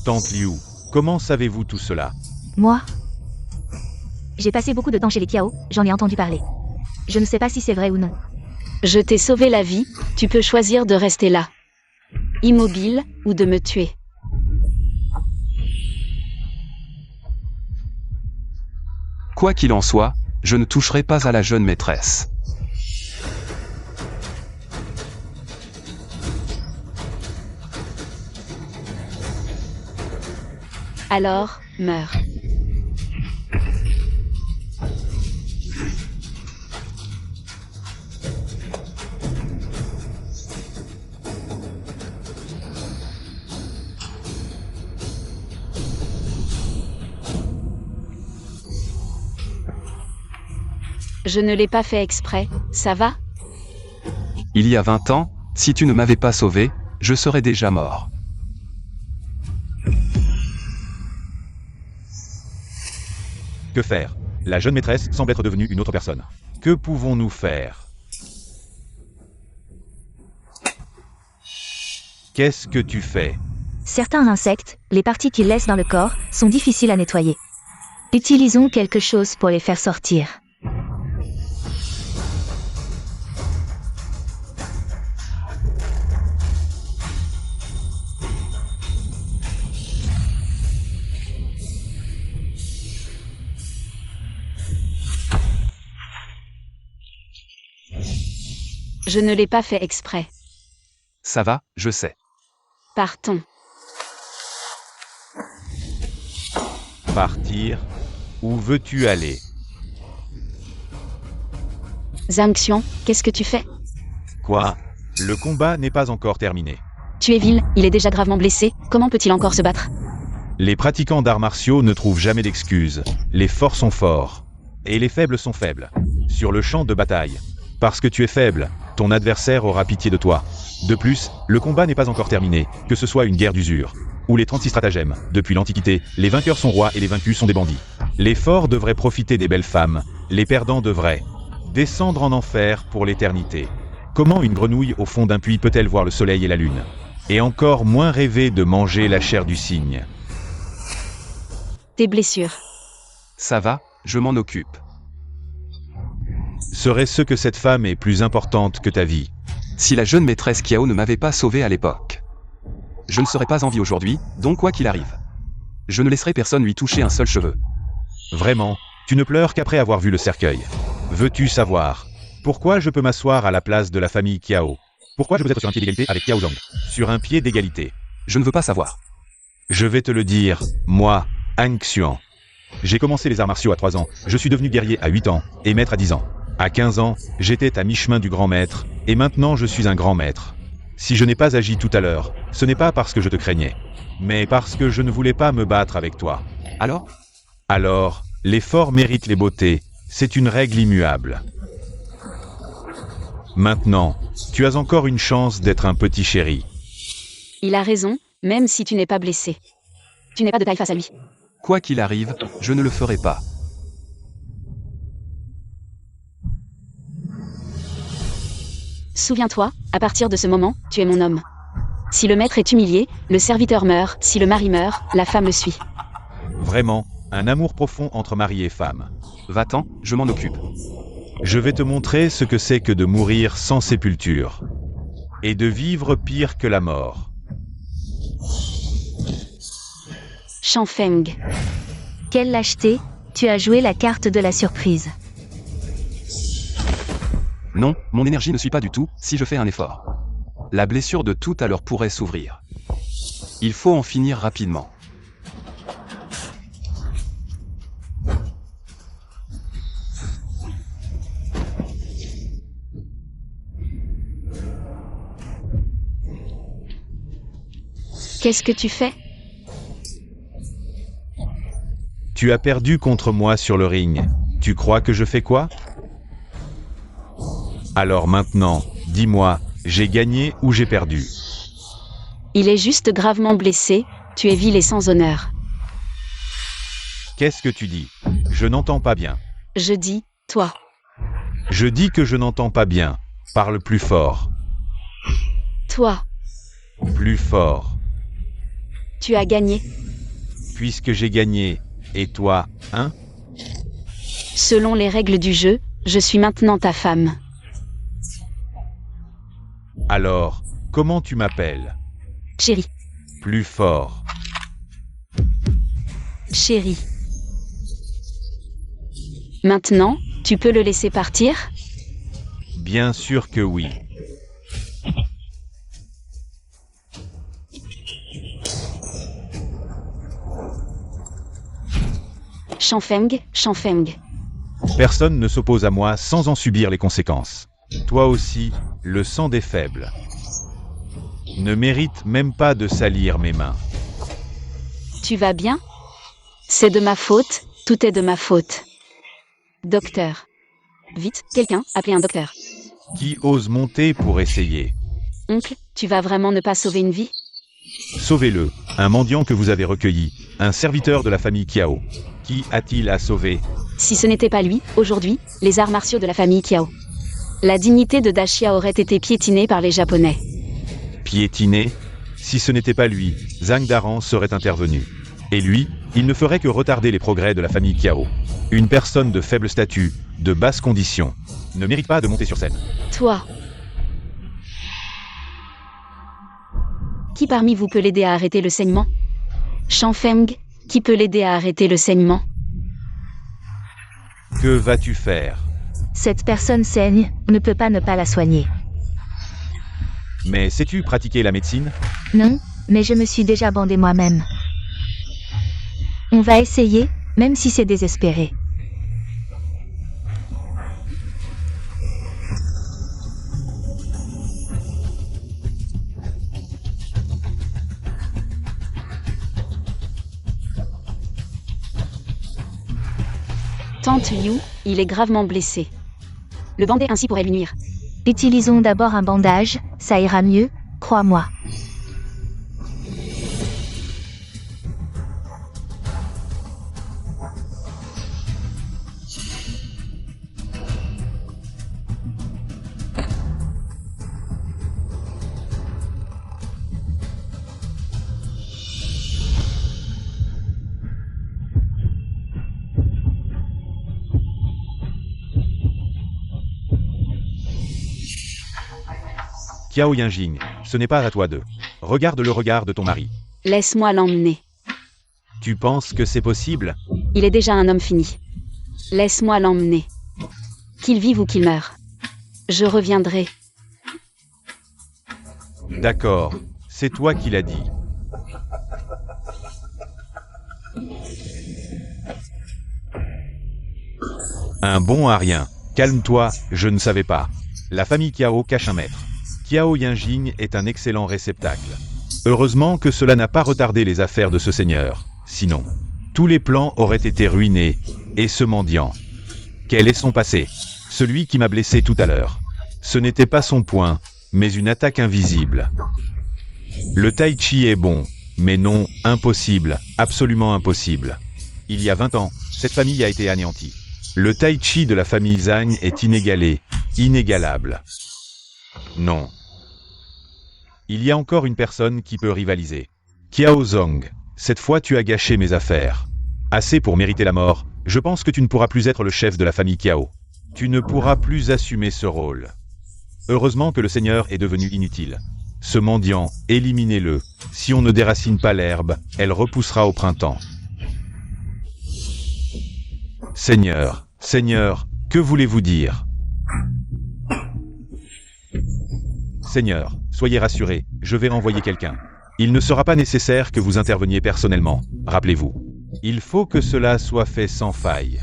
Tante Liu, comment savez-vous tout cela? Moi? J'ai passé beaucoup de temps chez les Kiao, j'en ai entendu parler. Je ne sais pas si c'est vrai ou non. Je t'ai sauvé la vie, tu peux choisir de rester là. Immobile, ou de me tuer. Quoi qu'il en soit, je ne toucherai pas à la jeune maîtresse. Alors, meurs. Je ne l'ai pas fait exprès, ça va? Il y a 20 ans, si tu ne m'avais pas sauvé, je serais déjà mort. Que faire? La jeune maîtresse semble être devenue une autre personne. Que pouvons-nous faire? Qu'est-ce que tu fais? Certains insectes, les parties qu'ils laissent dans le corps, sont difficiles à nettoyer. Utilisons quelque chose pour les faire sortir. Je ne l'ai pas fait exprès. Ça va, je sais. Partons. Partir? Où veux-tu aller? Zhang Xian, qu'est-ce que tu fais? Quoi? Le combat n'est pas encore terminé. Tu es vil, il est déjà gravement blessé, comment peut-il encore se battre? Les pratiquants d'arts martiaux ne trouvent jamais d'excuses. Les forts sont forts. Et les faibles sont faibles. Sur le champ de bataille. Parce que tu es faible, ton adversaire aura pitié de toi. De plus, le combat n'est pas encore terminé, que ce soit une guerre d'usure ou les 36 stratagèmes. Depuis l'Antiquité, les vainqueurs sont rois et les vaincus sont des bandits. Les forts devraient profiter des belles femmes, les perdants devraient descendre en enfer pour l'éternité. Comment une grenouille au fond d'un puits peut-elle voir le soleil et la lune? Et encore moins rêver de manger la chair du cygne. Tes blessures. Ça va, je m'en occupe. Serait-ce que cette femme est plus importante que ta vie? Si la jeune maîtresse Kiao ne m'avait pas sauvé à l'époque, je ne serais pas en vie aujourd'hui, donc quoi qu'il arrive, je ne laisserai personne lui toucher un seul cheveu. Vraiment, tu ne pleures qu'après avoir vu le cercueil. Veux-tu savoir pourquoi je peux m'asseoir à la place de la famille Kiao? Pourquoi je peux être sur un pied d'égalité avec Kiao Zhang? Sur un pied d'égalité. Je ne veux pas savoir. Je vais te le dire, moi, Han Xuan. J'ai commencé les arts martiaux à 3 ans, je suis devenu guerrier à 8 ans, et maître à 10 ans. À 15 ans, j'étais à mi-chemin du grand maître, et maintenant je suis un grand maître. Si je n'ai pas agi tout à l'heure, ce n'est pas parce que je te craignais, mais parce que je ne voulais pas me battre avec toi. Alors, les forts méritent les beautés, c'est une règle immuable. Maintenant, tu as encore une chance d'être un petit chéri. Il a raison, même si tu n'es pas blessé. Tu n'es pas de taille face à lui. Quoi qu'il arrive, je ne le ferai pas. Souviens-toi, à partir de ce moment, tu es mon homme. Si le maître est humilié, le serviteur meurt, si le mari meurt, la femme le suit. Vraiment, un amour profond entre mari et femme. Va-t'en, je m'en occupe. Je vais te montrer ce que c'est que de mourir sans sépulture. Et de vivre pire que la mort. Shanfeng. Quelle lâcheté, tu as joué la carte de la surprise. Non, mon énergie ne suit pas du tout, si je fais un effort. La blessure de tout à l'heure pourrait s'ouvrir. Il faut en finir rapidement. Qu'est-ce que tu fais? Tu as perdu contre moi sur le ring. Tu crois que je fais quoi? Alors maintenant, dis-moi, j'ai gagné ou j'ai perdu? Il est juste gravement blessé, tu es vil et sans honneur. Qu'est-ce que tu dis? Je n'entends pas bien. Je dis, toi. Je dis que je n'entends pas bien. Parle plus fort. Toi, Plus fort. tu as gagné. Puisque j'ai gagné, et toi, hein? Selon les règles du jeu, je suis maintenant ta femme. Alors, comment tu m'appelles? Chérie, Plus fort. chérie. Maintenant, tu peux le laisser partir? Bien sûr que oui. Shanfeng, Shanfeng. Personne ne s'oppose à moi sans en subir les conséquences. Toi aussi, le sang des faibles. Ne mérite même pas de salir mes mains. Tu vas bien? C'est de ma faute, tout est de ma faute. Docteur. Vite, quelqu'un, appelez un docteur. Qui ose monter pour essayer? Oncle, tu vas vraiment ne pas sauver une vie? Sauvez-le, un mendiant que vous avez recueilli, un serviteur de la famille Kiao. Qui a-t-il à sauver? Si ce n'était pas lui, aujourd'hui, les arts martiaux de la famille Kiao. La dignité de Dashia aurait été piétinée par les Japonais. Piétiné? Si ce n'était pas lui, Zhang Daran serait intervenu. Et lui, il ne ferait que retarder les progrès de la famille Kiao. Une personne de faible statut, de basse condition, ne mérite pas de monter sur scène. Toi. Qui parmi vous peut l'aider à arrêter le saignement? Shanfeng, qui peut l'aider à arrêter le saignement? Que vas-tu faire? Cette personne saigne, on ne peut pas ne pas la soigner. Mais sais-tu pratiquer la médecine? Non, mais je me suis déjà bandé moi-même. On va essayer, même si c'est désespéré. Tante Liu, il est gravement blessé. Le bander ainsi pourrait lui nuire. Utilisons d'abord un bandage, Ça ira mieux, crois-moi. Qiao Yinjing, ce n'est pas à toi de. Regarde le regard de ton mari. Laisse-moi l'emmener. Tu penses que c'est possible? Il est déjà un homme fini. Laisse-moi l'emmener. Qu'il vive ou qu'il meure. Je reviendrai. D'accord, c'est toi qui l'as dit. Un bon à rien. Calme-toi, je ne savais pas. La famille Qiao cache un maître. Qiao Yinjing est un excellent réceptacle. Heureusement que cela n'a pas retardé les affaires de ce seigneur. Sinon, tous les plans auraient été ruinés. Et ce mendiant. Quel est son passé? Celui qui m'a blessé tout à l'heure. Ce n'était pas son poing, mais une attaque invisible. Le tai chi est bon, mais non, impossible, absolument impossible. Il y a 20 ans, cette famille a été anéantie. Le tai chi de la famille Zhang est inégalé, inégalable. Non. Il y a encore une personne qui peut rivaliser. Qiao Zhong, cette fois tu as gâché mes affaires. Assez pour mériter la mort, je pense que tu ne pourras plus être le chef de la famille Qiao. Tu ne pourras plus assumer ce rôle. Heureusement que le seigneur est devenu inutile. Ce mendiant, éliminez-le. Si on ne déracine pas l'herbe, elle repoussera au printemps. Seigneur, Seigneur, que voulez-vous dire? Seigneur, soyez rassuré, je vais envoyer quelqu'un. Il ne sera pas nécessaire que vous interveniez personnellement, rappelez-vous. Il faut que cela soit fait sans faille.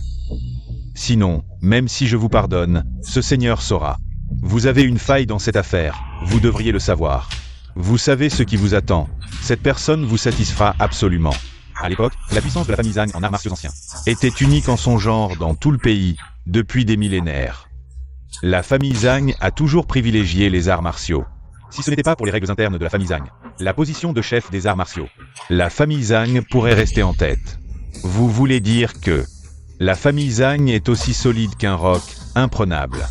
Sinon, même si je vous pardonne, ce seigneur saura. Vous avez une faille dans cette affaire, vous devriez le savoir. Vous savez ce qui vous attend, cette personne vous satisfera absolument. À l'époque, la puissance de la famille Zhang en arts martiaux anciens était unique en son genre dans tout le pays, depuis des millénaires. La famille Zhang a toujours privilégié les arts martiaux. Si ce n'était pas pour les règles internes de la famille Zhang, la position de chef des arts martiaux, la famille Zhang pourrait rester en tête. Vous voulez dire que la famille Zhang est aussi solide qu'un roc, imprenable.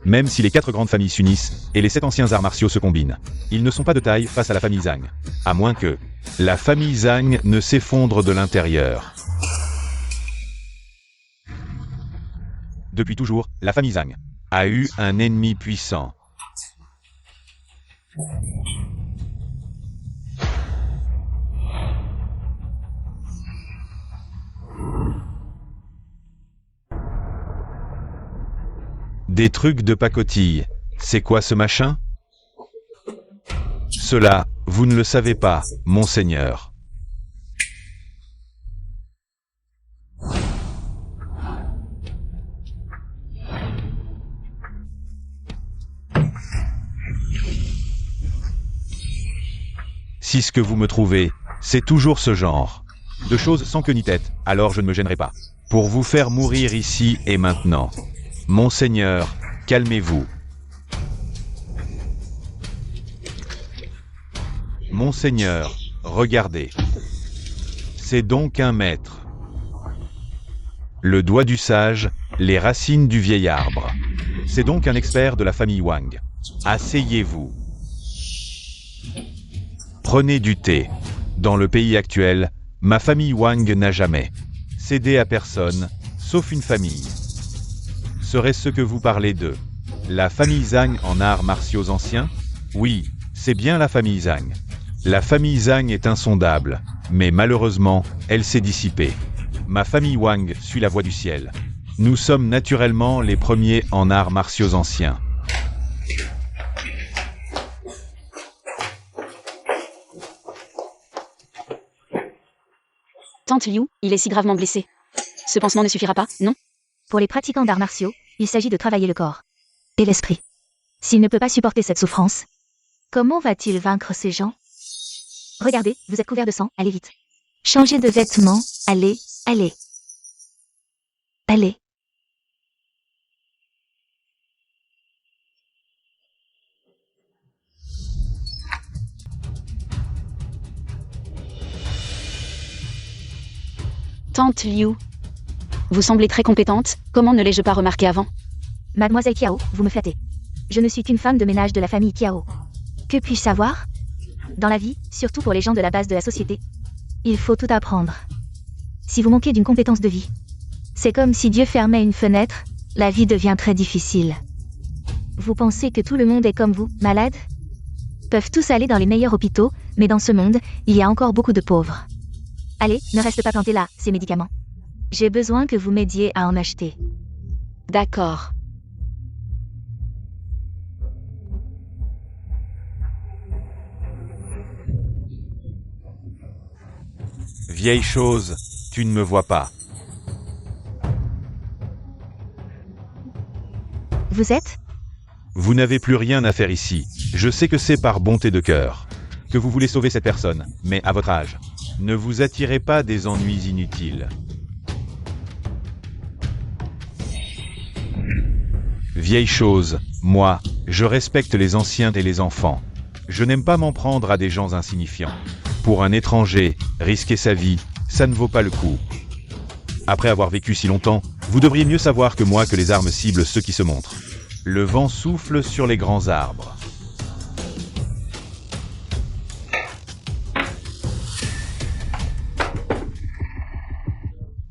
Même si les 4 grandes familles s'unissent et les 7 anciens arts martiaux se combinent, ils ne sont pas de taille face à la famille Zhang. À moins que la famille Zhang ne s'effondre de l'intérieur. Depuis toujours, la famille Zhang a eu un ennemi puissant. Des trucs de pacotille. C'est quoi ce machin? Cela, vous ne le savez pas, monseigneur. Si ce que vous me trouvez, c'est toujours ce genre de choses sans queue ni tête, alors je ne me gênerai pas. Pour vous faire mourir ici et maintenant. Monseigneur, calmez-vous. Monseigneur, regardez. C'est donc un maître. Le doigt du sage, les racines du vieil arbre. C'est donc un expert de la famille Wang. Asseyez-vous. Prenez du thé. Dans le pays actuel, ma famille Wang n'a jamais cédé à personne, sauf une famille. Serait-ce ce que vous parlez de la famille Zhang en arts martiaux anciens? Oui, c'est bien la famille Zhang. La famille Zhang est insondable, mais malheureusement, elle s'est dissipée. Ma famille Wang suit la voie du ciel. Nous sommes naturellement les premiers en arts martiaux anciens. Tante Liu, il est si gravement blessé. Ce pansement ne suffira pas, non? Pour les pratiquants d'arts martiaux, il s'agit de travailler le corps et l'esprit. S'il ne peut pas supporter cette souffrance, comment va-t-il vaincre ces gens? Regardez, vous êtes couvert de sang, allez vite. Changez de vêtements, allez, allez. Allez. Tante Liu. Vous semblez très compétente, comment ne l'ai-je pas remarqué avant? Mademoiselle Kiao, vous me flattez. Je ne suis qu'une femme de ménage de la famille Kiao. Que puis-je savoir? Dans la vie, surtout pour les gens de la base de la société, il faut tout apprendre. Si vous manquez d'une compétence de vie, c'est comme si Dieu fermait une fenêtre, la vie devient très difficile. Vous pensez que tout le monde est comme vous, malade? Peuvent tous aller dans les meilleurs hôpitaux, mais dans ce monde, il y a encore beaucoup de pauvres. Allez, ne reste pas planté là, ces médicaments. J'ai besoin que vous m'aidiez à en acheter. D'accord. Vieille chose, tu ne me vois pas. Vous êtes? Vous n'avez plus rien à faire ici. Je sais que c'est par bonté de cœur que vous voulez sauver cette personne, mais à votre âge, ne vous attirez pas des ennuis inutiles. Vieille chose, moi, je respecte les anciens et les enfants. Je n'aime pas m'en prendre à des gens insignifiants. Pour un étranger, risquer sa vie, ça ne vaut pas le coup. Après avoir vécu si longtemps, vous devriez mieux savoir que moi que les armes ciblent ceux qui se montrent. Le vent souffle sur les grands arbres.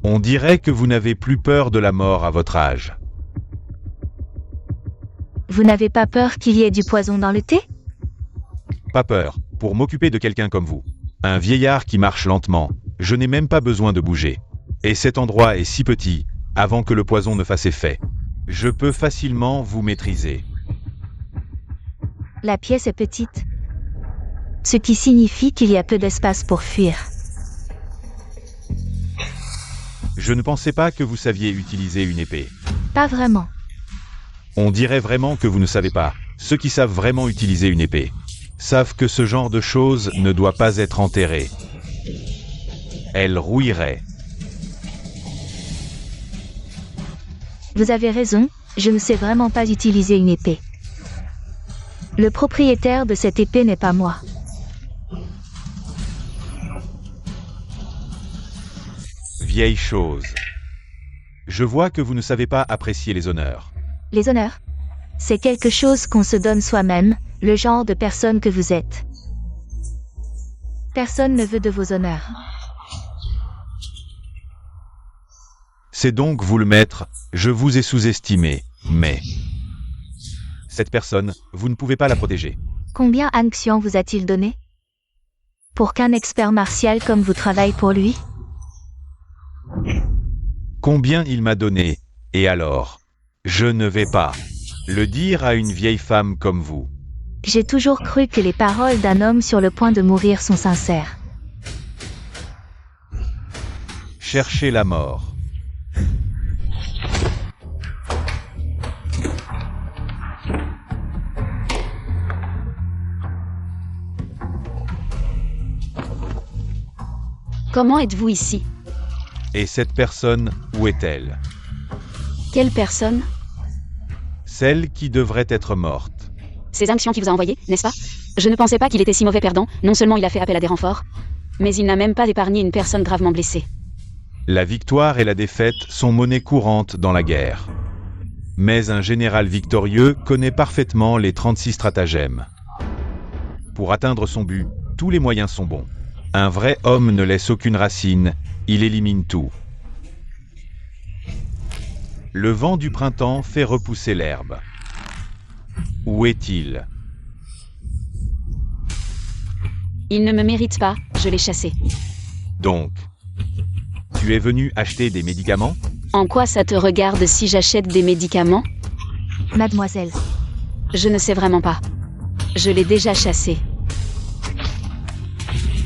On dirait que vous n'avez plus peur de la mort à votre âge. Vous n'avez pas peur qu'il y ait du poison dans le thé? Pas peur, pour m'occuper de quelqu'un comme vous. Un vieillard qui marche lentement, je n'ai même pas besoin de bouger. Et cet endroit est si petit, avant que le poison ne fasse effet. Je peux facilement vous maîtriser. La pièce est petite. Ce qui signifie qu'il y a peu d'espace pour fuir. Je ne pensais pas que vous saviez utiliser une épée. Pas vraiment. On dirait vraiment que vous ne savez pas. Ceux qui savent vraiment utiliser une épée savent que ce genre de choses ne doit pas être enterré. Elle rouillerait. Vous avez raison, je ne sais vraiment pas utiliser une épée. Le propriétaire de cette épée n'est pas moi. Vieille chose. Je vois que vous ne savez pas apprécier les honneurs. Les honneurs? C'est quelque chose qu'on se donne soi-même, le genre de personne que vous êtes. Personne ne veut de vos honneurs. C'est donc vous le maître, je vous ai sous-estimé, mais... Cette personne, vous ne pouvez pas la protéger. Combien Han Xian vous a-t-il donné? Pour qu'un expert martial comme vous travaille pour lui? Combien il m'a donné, et alors? Je ne vais pas le dire à une vieille femme comme vous. J'ai toujours cru que les paroles d'un homme sur le point de mourir sont sincères. Cherchez la mort. Comment êtes-vous ici? Et cette personne, où est-elle? Quelle personne? Celle qui devrait être morte. C'est Zhang Xian qui vous a envoyé, n'est-ce pas? Je ne pensais pas qu'il était si mauvais perdant, non seulement il a fait appel à des renforts, mais il n'a même pas épargné une personne gravement blessée. La victoire et la défaite sont monnaie courante dans la guerre. Mais un général victorieux connaît parfaitement les 36 stratagèmes. Pour atteindre son but, tous les moyens sont bons. Un vrai homme ne laisse aucune racine, il élimine tout. Le vent du printemps fait repousser l'herbe. Où est-il? Il ne me mérite pas, je l'ai chassé. Donc, tu es venu acheter des médicaments? En quoi ça te regarde si j'achète des médicaments? Mademoiselle, Je ne sais vraiment pas. Je l'ai déjà chassé.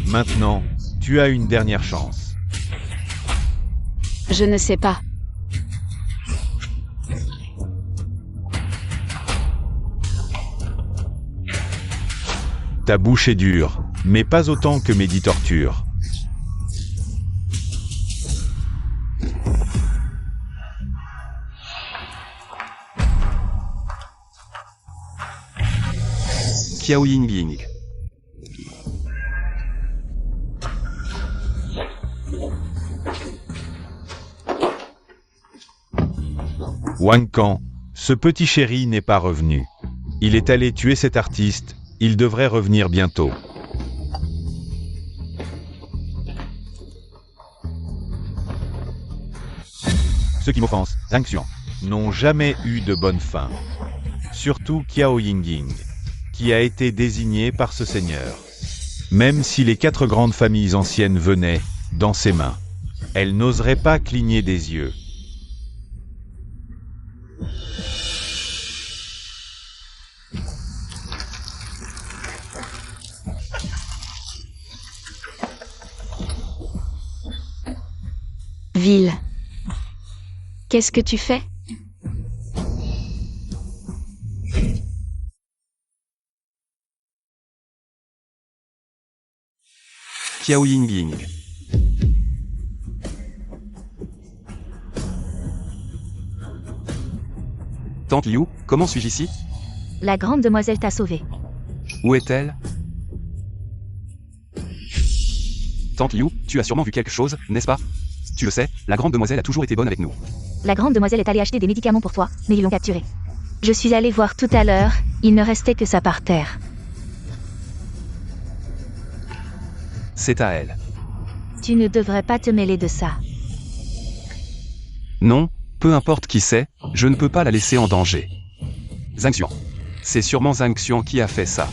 Maintenant, tu as une dernière chance. Je ne sais pas. Ta bouche est dure, mais pas autant que mes 10 tortures. Qiao Yingying. Wang Kang, ce petit chéri n'est pas revenu. Il est allé tuer cet artiste, il devrait revenir bientôt. Ceux qui m'offensent, Zhang Xuan, n'ont jamais eu de bonne fin. Surtout Qiao Yingying, qui a été désigné par ce seigneur. Même si les 4 grandes familles anciennes venaient dans ses mains, elle n'oserait pas cligner des yeux. Ville. Qu'est-ce que tu fais? Qiao Yingying. Tante Liu, comment suis-je ici? La grande demoiselle t'a sauvé. Où est-elle? Tante Liu, tu as sûrement vu quelque chose, n'est-ce pas? Tu le sais, la grande demoiselle a toujours été bonne avec nous. La grande demoiselle est allée acheter des médicaments pour toi, mais ils l'ont capturée. Je suis allée voir tout à l'heure, il ne restait que ça par terre. C'est à elle. Tu ne devrais pas te mêler de ça. Non, peu importe qui c'est, je ne peux pas la laisser en danger. Zhang Xuan. C'est sûrement Zhang Xuan qui a fait ça.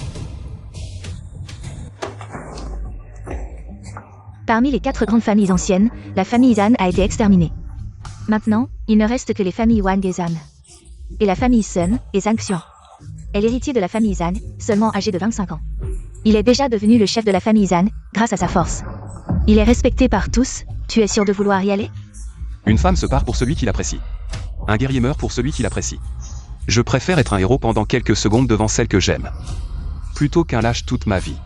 Parmi les 4 grandes familles anciennes, la famille Zhan a été exterminée. Maintenant, il ne reste que les familles Wang et Zhan. Et la famille Sun et Zhang Xuan. est l'héritier de la famille Zhan, seulement âgé de 25 ans. Il est déjà devenu le chef de la famille Zhan, grâce à sa force. Il est respecté par tous, tu es sûr de vouloir y aller? Une femme se part pour celui qui l'apprécie. Un guerrier meurt pour celui qui l'apprécie. Je préfère être un héros pendant quelques secondes devant celle que j'aime, plutôt qu'un lâche toute ma vie.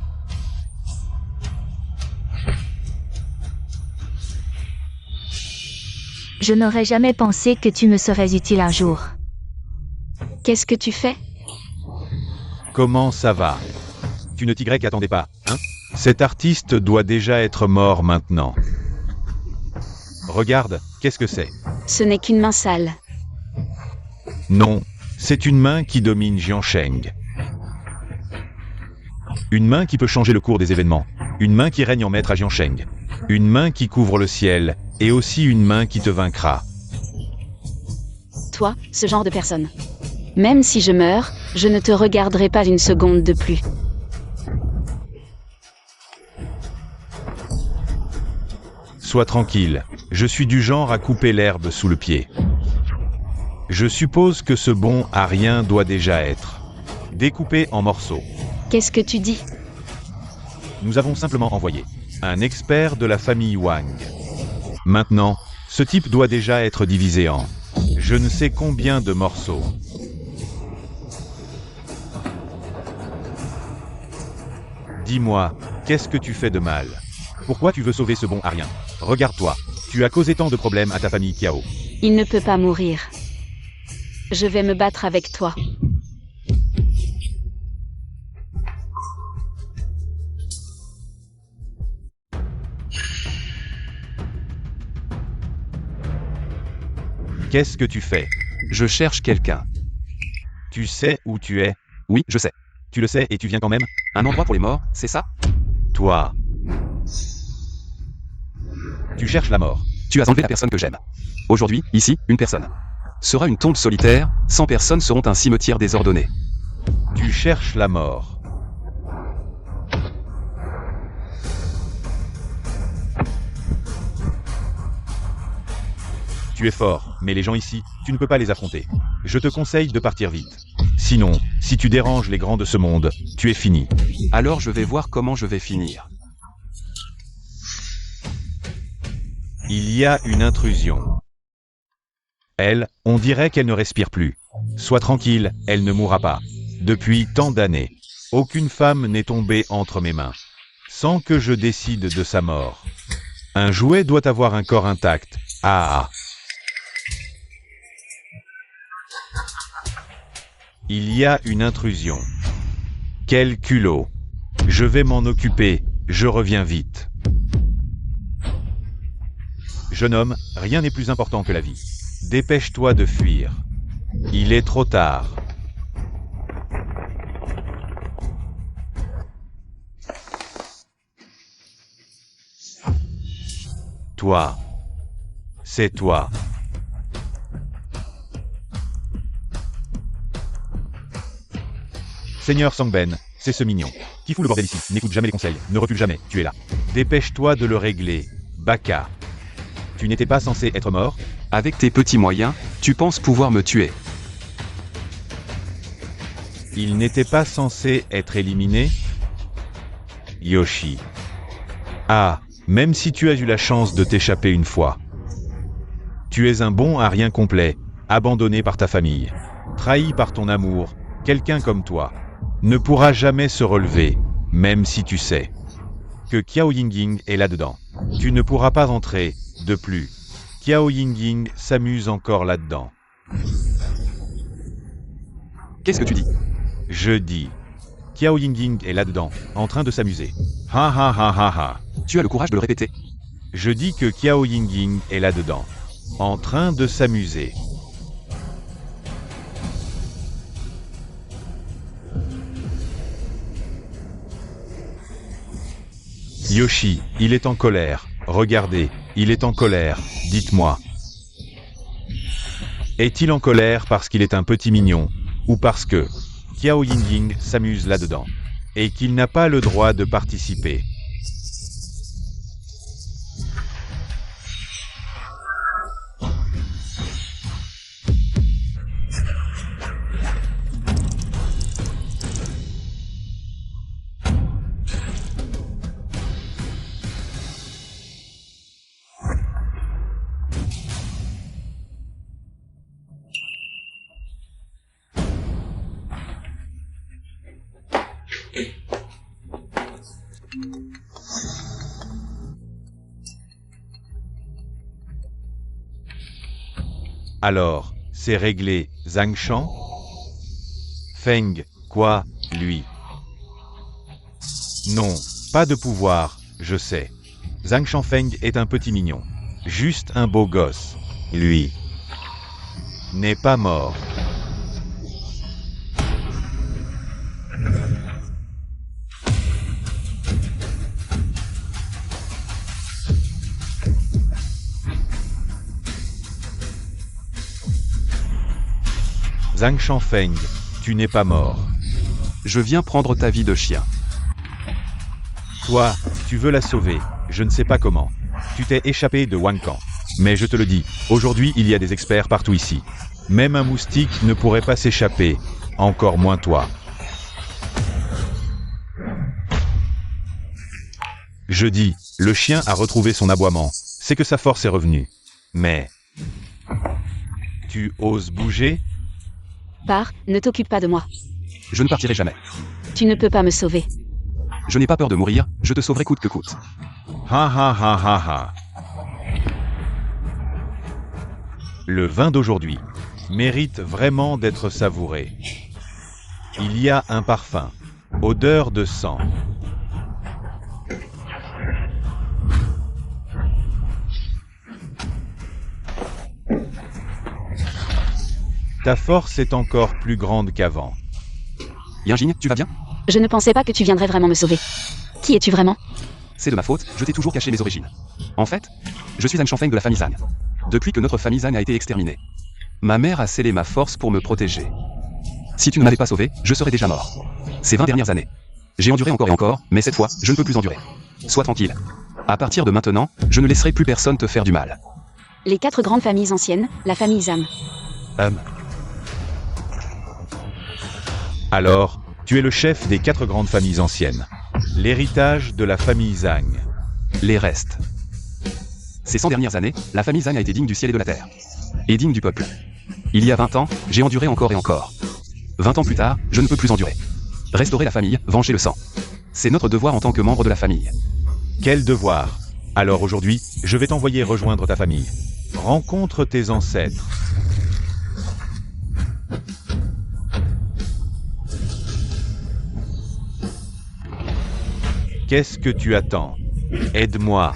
Je n'aurais jamais pensé que tu me serais utile un jour. Qu'est-ce que tu fais? Comment ça va? Tu ne t'y attendais pas, hein? Cet artiste doit déjà être mort maintenant. Regarde, qu'est-ce que c'est? Ce n'est qu'une main sale. Non, c'est une main qui domine Jiansheng. Une main qui peut changer le cours des événements. Une main qui règne en maître à Jiansheng. Une main qui couvre le ciel, et aussi une main qui te vaincra. Toi, ce genre de personne. Même si je meurs, je ne te regarderai pas une seconde de plus. Sois tranquille, je suis du genre à couper l'herbe sous le pied. Je suppose que ce bon à rien doit déjà être découpé en morceaux. Qu'est-ce que tu dis? Nous avons simplement envoyé un expert de la famille Wang. Maintenant, ce type doit déjà être divisé en je ne sais combien de morceaux. Dis-moi, qu'est-ce que tu fais de mal? Pourquoi tu veux sauver ce bon à rien? Regarde-toi, tu as causé tant de problèmes à ta famille Qiao. Il ne peut pas mourir. Je vais me battre avec toi. Qu'est-ce que tu fais? Je cherche quelqu'un. Tu sais où tu es? Oui, je sais. Tu le sais et tu viens quand même? Un endroit pour les morts, c'est ça? Toi. Tu cherches la mort. Tu as enlevé la personne que j'aime. Aujourd'hui, ici, une personne sera une tombe solitaire, 100 personnes seront un cimetière désordonné. Tu cherches la mort. Tu es fort, mais les gens ici, tu ne peux pas les affronter. Je te conseille de partir vite. Sinon, si tu déranges les grands de ce monde, tu es fini. Alors je vais voir comment je vais finir. Il y a une intrusion. Elle, on dirait qu'elle ne respire plus. Sois tranquille, elle ne mourra pas. Depuis tant d'années, aucune femme n'est tombée entre mes mains, sans que je décide de sa mort. Un jouet doit avoir un corps intact. Ah. Il y a une intrusion. Quel culot. Je vais m'en occuper, je reviens vite. Jeune homme, rien n'est plus important que la vie. Dépêche-toi de fuir. Il est trop tard. Toi. C'est toi. Seigneur Sangben, c'est ce mignon. Qui fout le bordel ici? N'écoute jamais les conseils, ne recule jamais, tu es là. Dépêche-toi de le régler, Baka. Tu n'étais pas censé être mort? Avec tes petits moyens, tu penses pouvoir me tuer. Il n'était pas censé être éliminé? Yoshi. Ah, même si tu as eu la chance de t'échapper une fois. Tu es un bon à rien complet, abandonné par ta famille, trahi par ton amour, quelqu'un comme toi ne pourra jamais se relever, même si tu sais que Qiao Yingying est là-dedans. Tu ne pourras pas entrer, de plus. Qiao Yingying s'amuse encore là-dedans. Qu'est-ce que tu dis? Je dis, Qiao Yingying est là-dedans, en train de s'amuser. Ha ha ha ha ha. Tu as le courage de le répéter. Je dis que Qiao Yingying est là-dedans, en train de s'amuser. Yoshi, il est en colère. Regardez, il est en colère. Dites-moi. Est-il en colère parce qu'il est un petit mignon, ou parce que Qiao Yingying s'amuse là-dedans, et qu'il n'a pas le droit de participer? Alors, c'est réglé, Zhang Shan? Feng, quoi, lui? Non, pas de pouvoir, je sais. Zhang Shanfeng est un petit mignon. Juste un beau gosse. Lui n'est pas mort. Zhang Shanfeng, tu n'es pas mort. Je viens prendre ta vie de chien. Toi, tu veux la sauver, je ne sais pas comment. Tu t'es échappé de Wankan. Mais je te le dis, aujourd'hui il y a des experts partout ici. Même un moustique ne pourrait pas s'échapper, encore moins toi. Je dis, le chien a retrouvé son aboiement, c'est que sa force est revenue. Mais... tu oses bouger? Pars, ne t'occupe pas de moi. Je ne partirai jamais. Tu ne peux pas me sauver. Je n'ai pas peur de mourir, je te sauverai coûte que coûte. Ha ha ha ha ha. Le vin d'aujourd'hui mérite vraiment d'être savouré. Il y a un parfum, odeur de sang. Ta force est encore plus grande qu'avant. Yinjing, tu vas bien? Je ne pensais pas que tu viendrais vraiment me sauver. Qui es-tu vraiment? C'est de ma faute, je t'ai toujours caché mes origines. En fait, je suis Zhang Shanfeng de la famille Zhang. Depuis que notre famille Zhang a été exterminée, ma mère a scellé ma force pour me protéger. Si tu ne m'avais pas sauvé, je serais déjà mort. Ces 20 dernières années, j'ai enduré encore et encore, mais cette fois, je ne peux plus endurer. Sois tranquille. À partir de maintenant, je ne laisserai plus personne te faire du mal. Les 4 grandes familles anciennes, la famille Zhang. Alors, tu es le chef des 4 grandes familles anciennes. L'héritage de la famille Zhang. Les restes. Ces 100 dernières années, la famille Zhang a été digne du ciel et de la terre. Et digne du peuple. Il y a 20 ans, j'ai enduré encore et encore. 20 ans plus tard, je ne peux plus endurer. Restaurer la famille, venger le sang. C'est notre devoir en tant que membre de la famille. Quel devoir? Alors aujourd'hui, je vais t'envoyer rejoindre ta famille. Rencontre tes ancêtres. Qu'est-ce que tu attends? Aide-moi.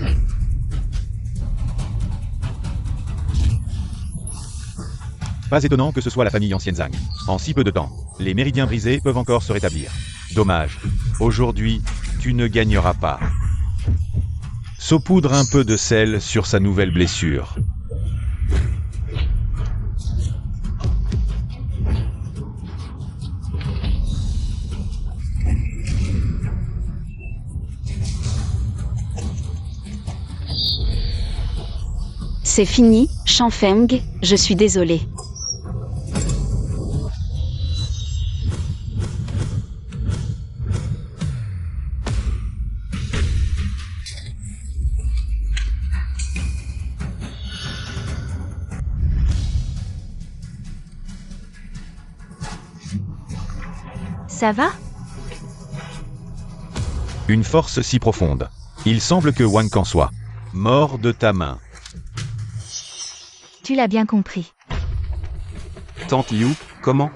Pas étonnant que ce soit la famille ancienne Zhang. En si peu de temps, les méridiens brisés peuvent encore se rétablir. Dommage. Aujourd'hui, tu ne gagneras pas. Saupoudre un peu de sel sur sa nouvelle blessure. C'est fini, Shanfeng, je suis désolé. Ça va? Une force si profonde. Il semble que Wang Kan soit mort de ta main. Tu l'as bien compris. Tante Liu, comment?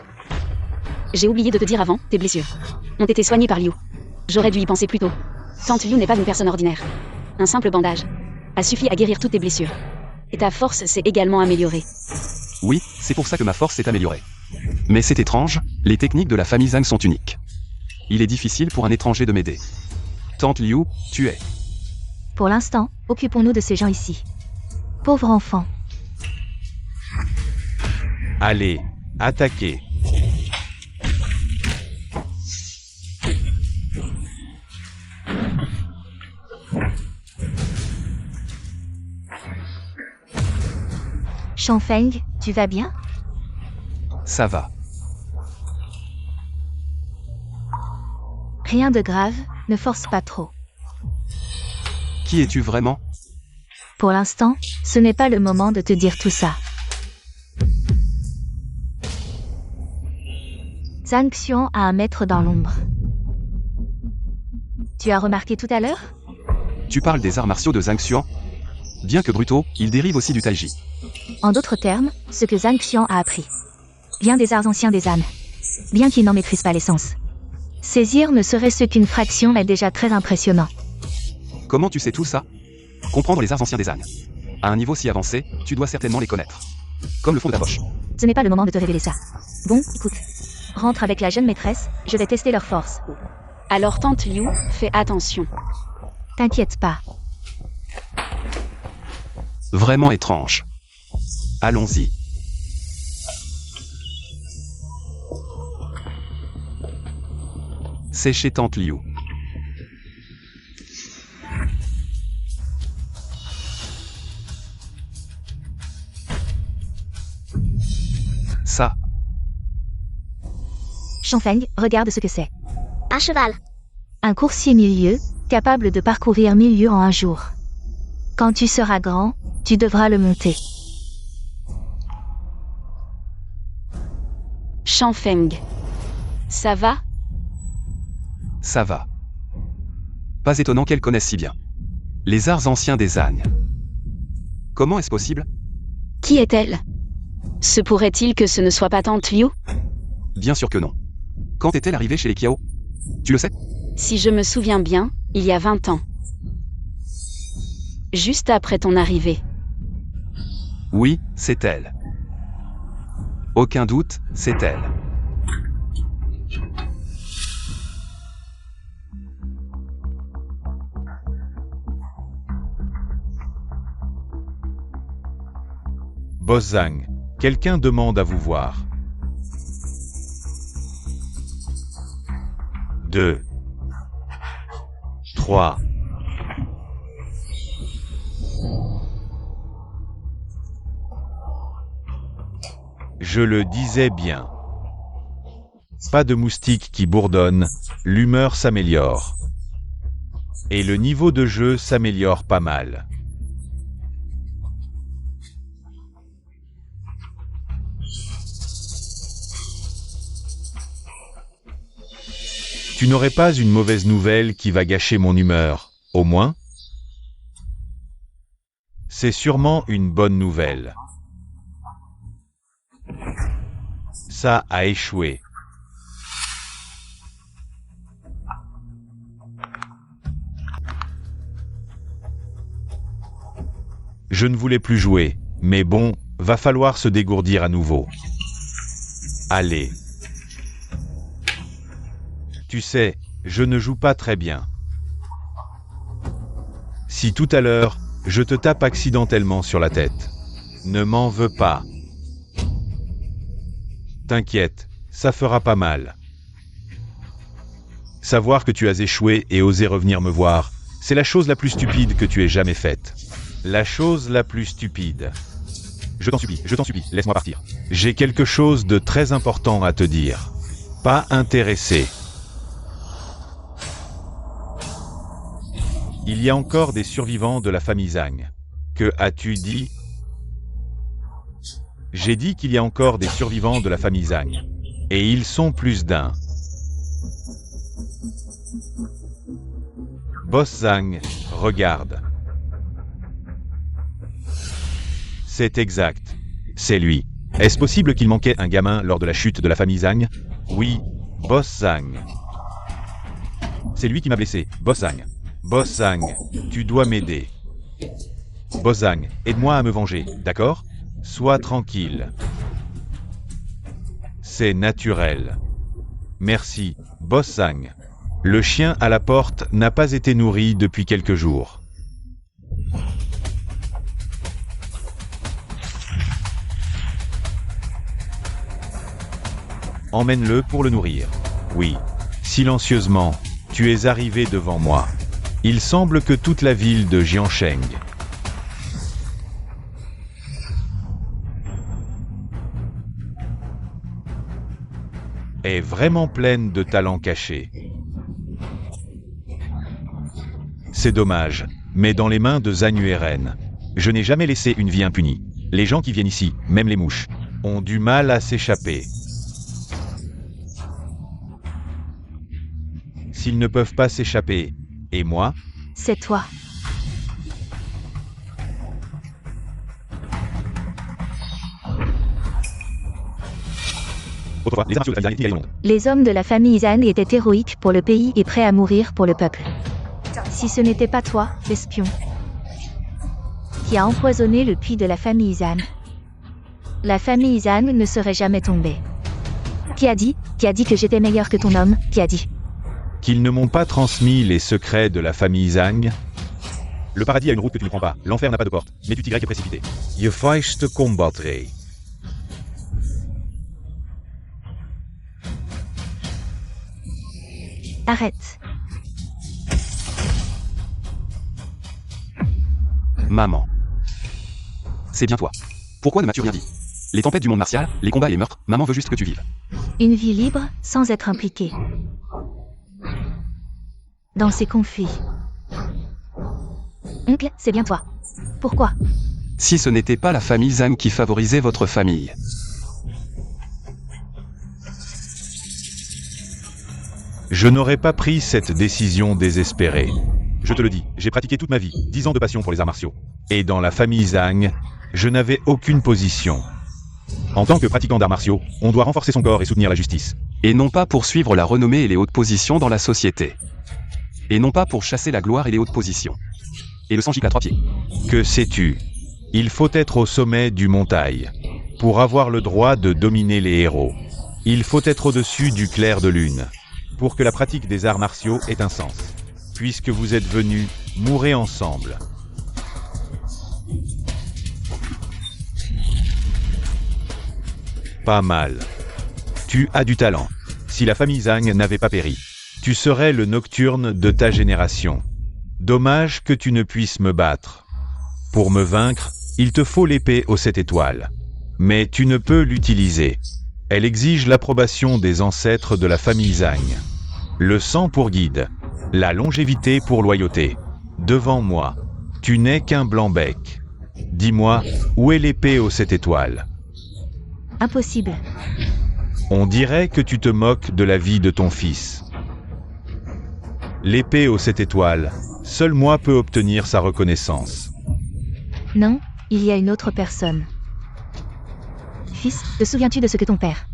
J'ai oublié de te dire avant, tes blessures ont été soignées par Liu. J'aurais dû y penser plus tôt. Tante Liu n'est pas une personne ordinaire. Un simple bandage a suffi à guérir toutes tes blessures. Et ta force s'est également améliorée. Oui, c'est pour ça que ma force s'est améliorée. Mais c'est étrange, les techniques de la famille Zhang sont uniques. Il est difficile pour un étranger de m'aider. Tante Liu, tu es. Pour l'instant, occupons-nous de ces gens ici. Pauvre enfant. Allez, attaquez. Shanfeng, tu vas bien? Ça va. Rien de grave, ne force pas trop. Qui es-tu vraiment? Pour l'instant, ce n'est pas le moment de te dire tout ça. Zhang Xuan a un maître dans l'ombre. Tu as remarqué tout à l'heure? Tu parles des arts martiaux de Zhang Xuan? Bien que brutaux, ils dérivent aussi du Taiji. En d'autres termes, ce que Zhang Xuan a appris. Bien des arts anciens des ânes. Bien qu'il n'en maîtrise pas l'essence. Saisir ne serait-ce qu'une fraction est déjà très impressionnant. Comment tu sais tout ça? Comprendre les arts anciens des ânes. À un niveau si avancé, tu dois certainement les connaître. Comme le fond de ta poche. Ce n'est pas le moment de te révéler ça. Bon, écoute. Rentre avec la jeune maîtresse, je vais tester leur force. Alors Tante Liu, fais attention. T'inquiète pas. Vraiment étrange. Allons-y. C'est chez Tante Liu. Ça, Shanfeng, regarde ce que c'est. Un cheval. Un coursier milieu, capable de parcourir 1000 lieues en un jour. Quand tu seras grand, tu devras le monter. Shanfeng. Ça va? ça va. Pas étonnant qu'elle connaisse si bien. Les arts anciens des ânes. Comment est-ce possible? Qui est-elle? Se pourrait-il que ce ne soit pas Tante Liu? Bien sûr que non. Quand est-elle arrivée chez les Kiao? Tu le sais? Si je me souviens bien, il y a 20 ans. Juste après ton arrivée. Oui, c'est elle. Aucun doute, c'est elle. Boss Zhang, quelqu'un demande à vous voir. 2, 3. Je le disais bien. Pas de moustiques qui bourdonnent, l'humeur s'améliore. Et le niveau de jeu s'améliore pas mal. Tu n'aurais pas une mauvaise nouvelle qui va gâcher mon humeur, au moins? C'est sûrement une bonne nouvelle. Ça a échoué. Je ne voulais plus jouer, mais bon, va falloir se dégourdir à nouveau. Allez. Tu sais, je ne joue pas très bien. Si tout à l'heure, je te tape accidentellement sur la tête, ne m'en veux pas. T'inquiète, ça fera pas mal. Savoir que tu as échoué et osé revenir me voir, c'est la chose la plus stupide que tu aies jamais faite. La chose la plus stupide. Je t'en supplie, laisse-moi partir. J'ai quelque chose de très important à te dire. Pas intéressé. Il y a encore des survivants de la famille Zhang. Que as-tu dit? J'ai dit qu'il y a encore des survivants de la famille Zhang. Et ils sont plus d'un. Boss Zhang, regarde. C'est exact. C'est lui. Est-ce possible qu'il manquait un gamin lors de la chute de la famille Zhang? Oui, Boss Zhang. C'est lui qui m'a blessé, Boss Zhang. Boss Zhang, tu dois m'aider. Boss Zhang, aide-moi à me venger, d'accord? Sois tranquille. C'est naturel. Merci, Boss Zhang. Le chien à la porte n'a pas été nourri depuis quelques jours. Emmène-le pour le nourrir. Oui. Silencieusement, tu es arrivé devant moi. Il semble que toute la ville de Jiansheng est vraiment pleine de talents cachés. C'est dommage, mais dans les mains de Zhang Yueren, je n'ai jamais laissé une vie impunie. Les gens qui viennent ici, même les mouches, ont du mal à s'échapper. S'ils ne peuvent pas s'échapper, et moi? C'est toi. Autrefois, les arts martiaux de la famille Zhang étaient du monde. Les hommes de la famille Zhang étaient héroïques pour le pays et prêts à mourir pour le peuple. Si ce n'était pas toi, l'espion, qui a empoisonné le puits de la famille Zhang, la famille Zhang ne serait jamais tombée. Qui a dit que j'étais meilleur que ton homme? Qui a dit? Qu'ils ne m'ont pas transmis les secrets de la famille Zhang. Le paradis a une route que tu ne prends pas, l'enfer n'a pas de porte, mais tu t'y grèves précipité. Je te combattrai. Arrête. Maman. C'est bien toi. Pourquoi ne m'as-tu rien dit? Les tempêtes du monde martial, les combats et les meurtres, maman veut juste que tu vives. Une vie libre, sans être impliquée dans ces conflits. Oncle, c'est bien toi. Pourquoi? Si ce n'était pas la famille Zhang qui favorisait votre famille. Je n'aurais pas pris cette décision désespérée. Je te le dis, j'ai pratiqué toute ma vie, 10 ans de passion pour les arts martiaux. Et dans la famille Zhang, je n'avais aucune position. En tant que pratiquant d'arts martiaux, on doit renforcer son corps et soutenir la justice. Et non pas pour suivre la renommée et les hautes positions dans la société. Et non pas pour chasser la gloire et les hautes positions. Et le sang gicle à 3 pieds. Que sais-tu? Il faut être au sommet du montagne pour avoir le droit de dominer les héros. Il faut être au-dessus du clair de lune pour que la pratique des arts martiaux ait un sens. Puisque vous êtes venus, mourrez ensemble. Pas mal. Tu as du talent. Si la famille Zhang n'avait pas péri, tu serais le nocturne de ta génération. Dommage que tu ne puisses me battre. Pour me vaincre, il te faut l'épée aux 7 étoiles. Mais tu ne peux l'utiliser. Elle exige l'approbation des ancêtres de la famille Zhang. Le sang pour guide. La longévité pour loyauté. Devant moi, tu n'es qu'un blanc-bec. Dis-moi, où est l'épée aux 7 étoiles? Impossible. On dirait que tu te moques de la vie de ton fils. L'épée aux 7 étoiles, seul moi peux obtenir sa reconnaissance. Non, il y a une autre personne. Fils, te souviens-tu de ce que ton père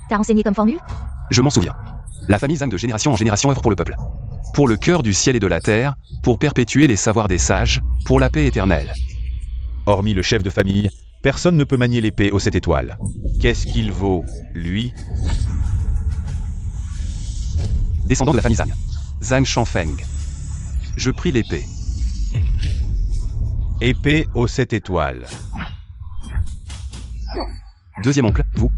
t'a renseigné comme formule? Je m'en souviens. La famille Zhang de génération en génération œuvre pour le peuple. Pour le cœur du ciel et de la terre, pour perpétuer les savoirs des sages, pour la paix éternelle. Hormis le chef de famille, Personne ne peut manier l'épée aux 7 étoiles. Qu'est-ce qu'il vaut, lui? Descendant de la famille Zhang. Zhang Shanfeng. Je prie l'épée. Épée aux 7 étoiles. Deuxième oncle, vous.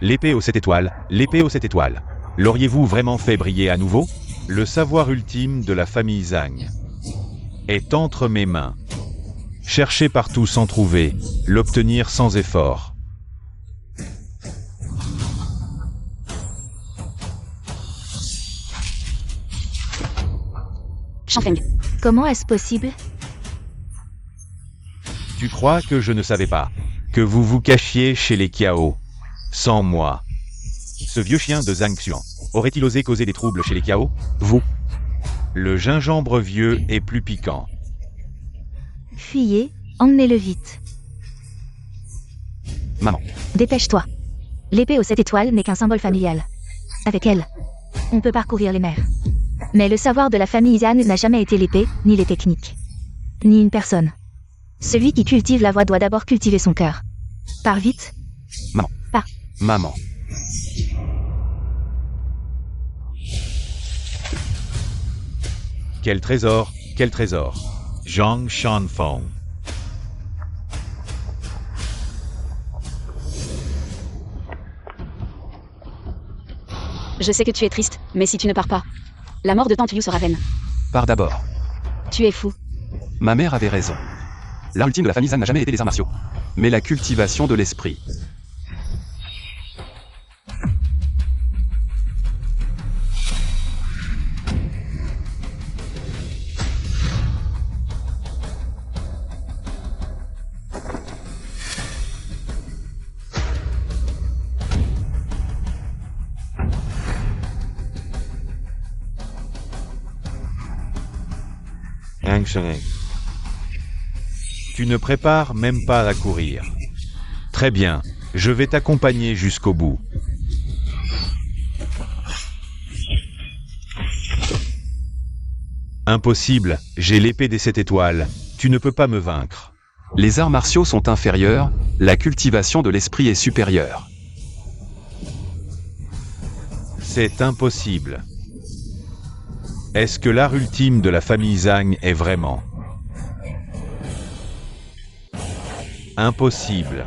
L'épée aux 7 étoiles, l'épée aux 7 étoiles. L'auriez-vous vraiment fait briller à nouveau? Le savoir ultime de la famille Zhang est entre mes mains. Chercher partout sans trouver, l'obtenir sans effort. Shanfeng. Comment est-ce possible? Tu crois que je ne savais pas que vous vous cachiez chez les Kiao? Sans moi. Ce vieux chien de Zhang Xuan aurait-il osé causer des troubles chez les Kiao? Vous. Le gingembre vieux est plus piquant. Fuyez, emmenez-le vite. Maman. Dépêche-toi. L'épée aux 7 étoiles n'est qu'un symbole familial. Avec elle, on peut parcourir les mers. Mais le savoir de la famille Zhang n'a jamais été l'épée, ni les techniques. Ni une personne. Celui qui cultive la voix doit d'abord cultiver son cœur. Pars vite. Maman. Pars. Maman. Quel trésor, quel trésor. Zhang Shanfeng. Je sais que tu es triste, mais si tu ne pars pas, la mort de Tante Yu sera vaine. Pars d'abord. Tu es fou. Ma mère avait raison. L'art ultime de la famille Zhang n'a jamais été les arts martiaux, mais la cultivation de l'esprit. Tu ne prépares même pas à courir. Très bien, je vais t'accompagner jusqu'au bout. Impossible, j'ai l'épée des 7 étoiles, tu ne peux pas me vaincre. Les arts martiaux sont inférieurs, la cultivation de l'esprit est supérieure. C'est impossible. Est-ce que l'art ultime de la famille Zhang est vraiment? Impossible.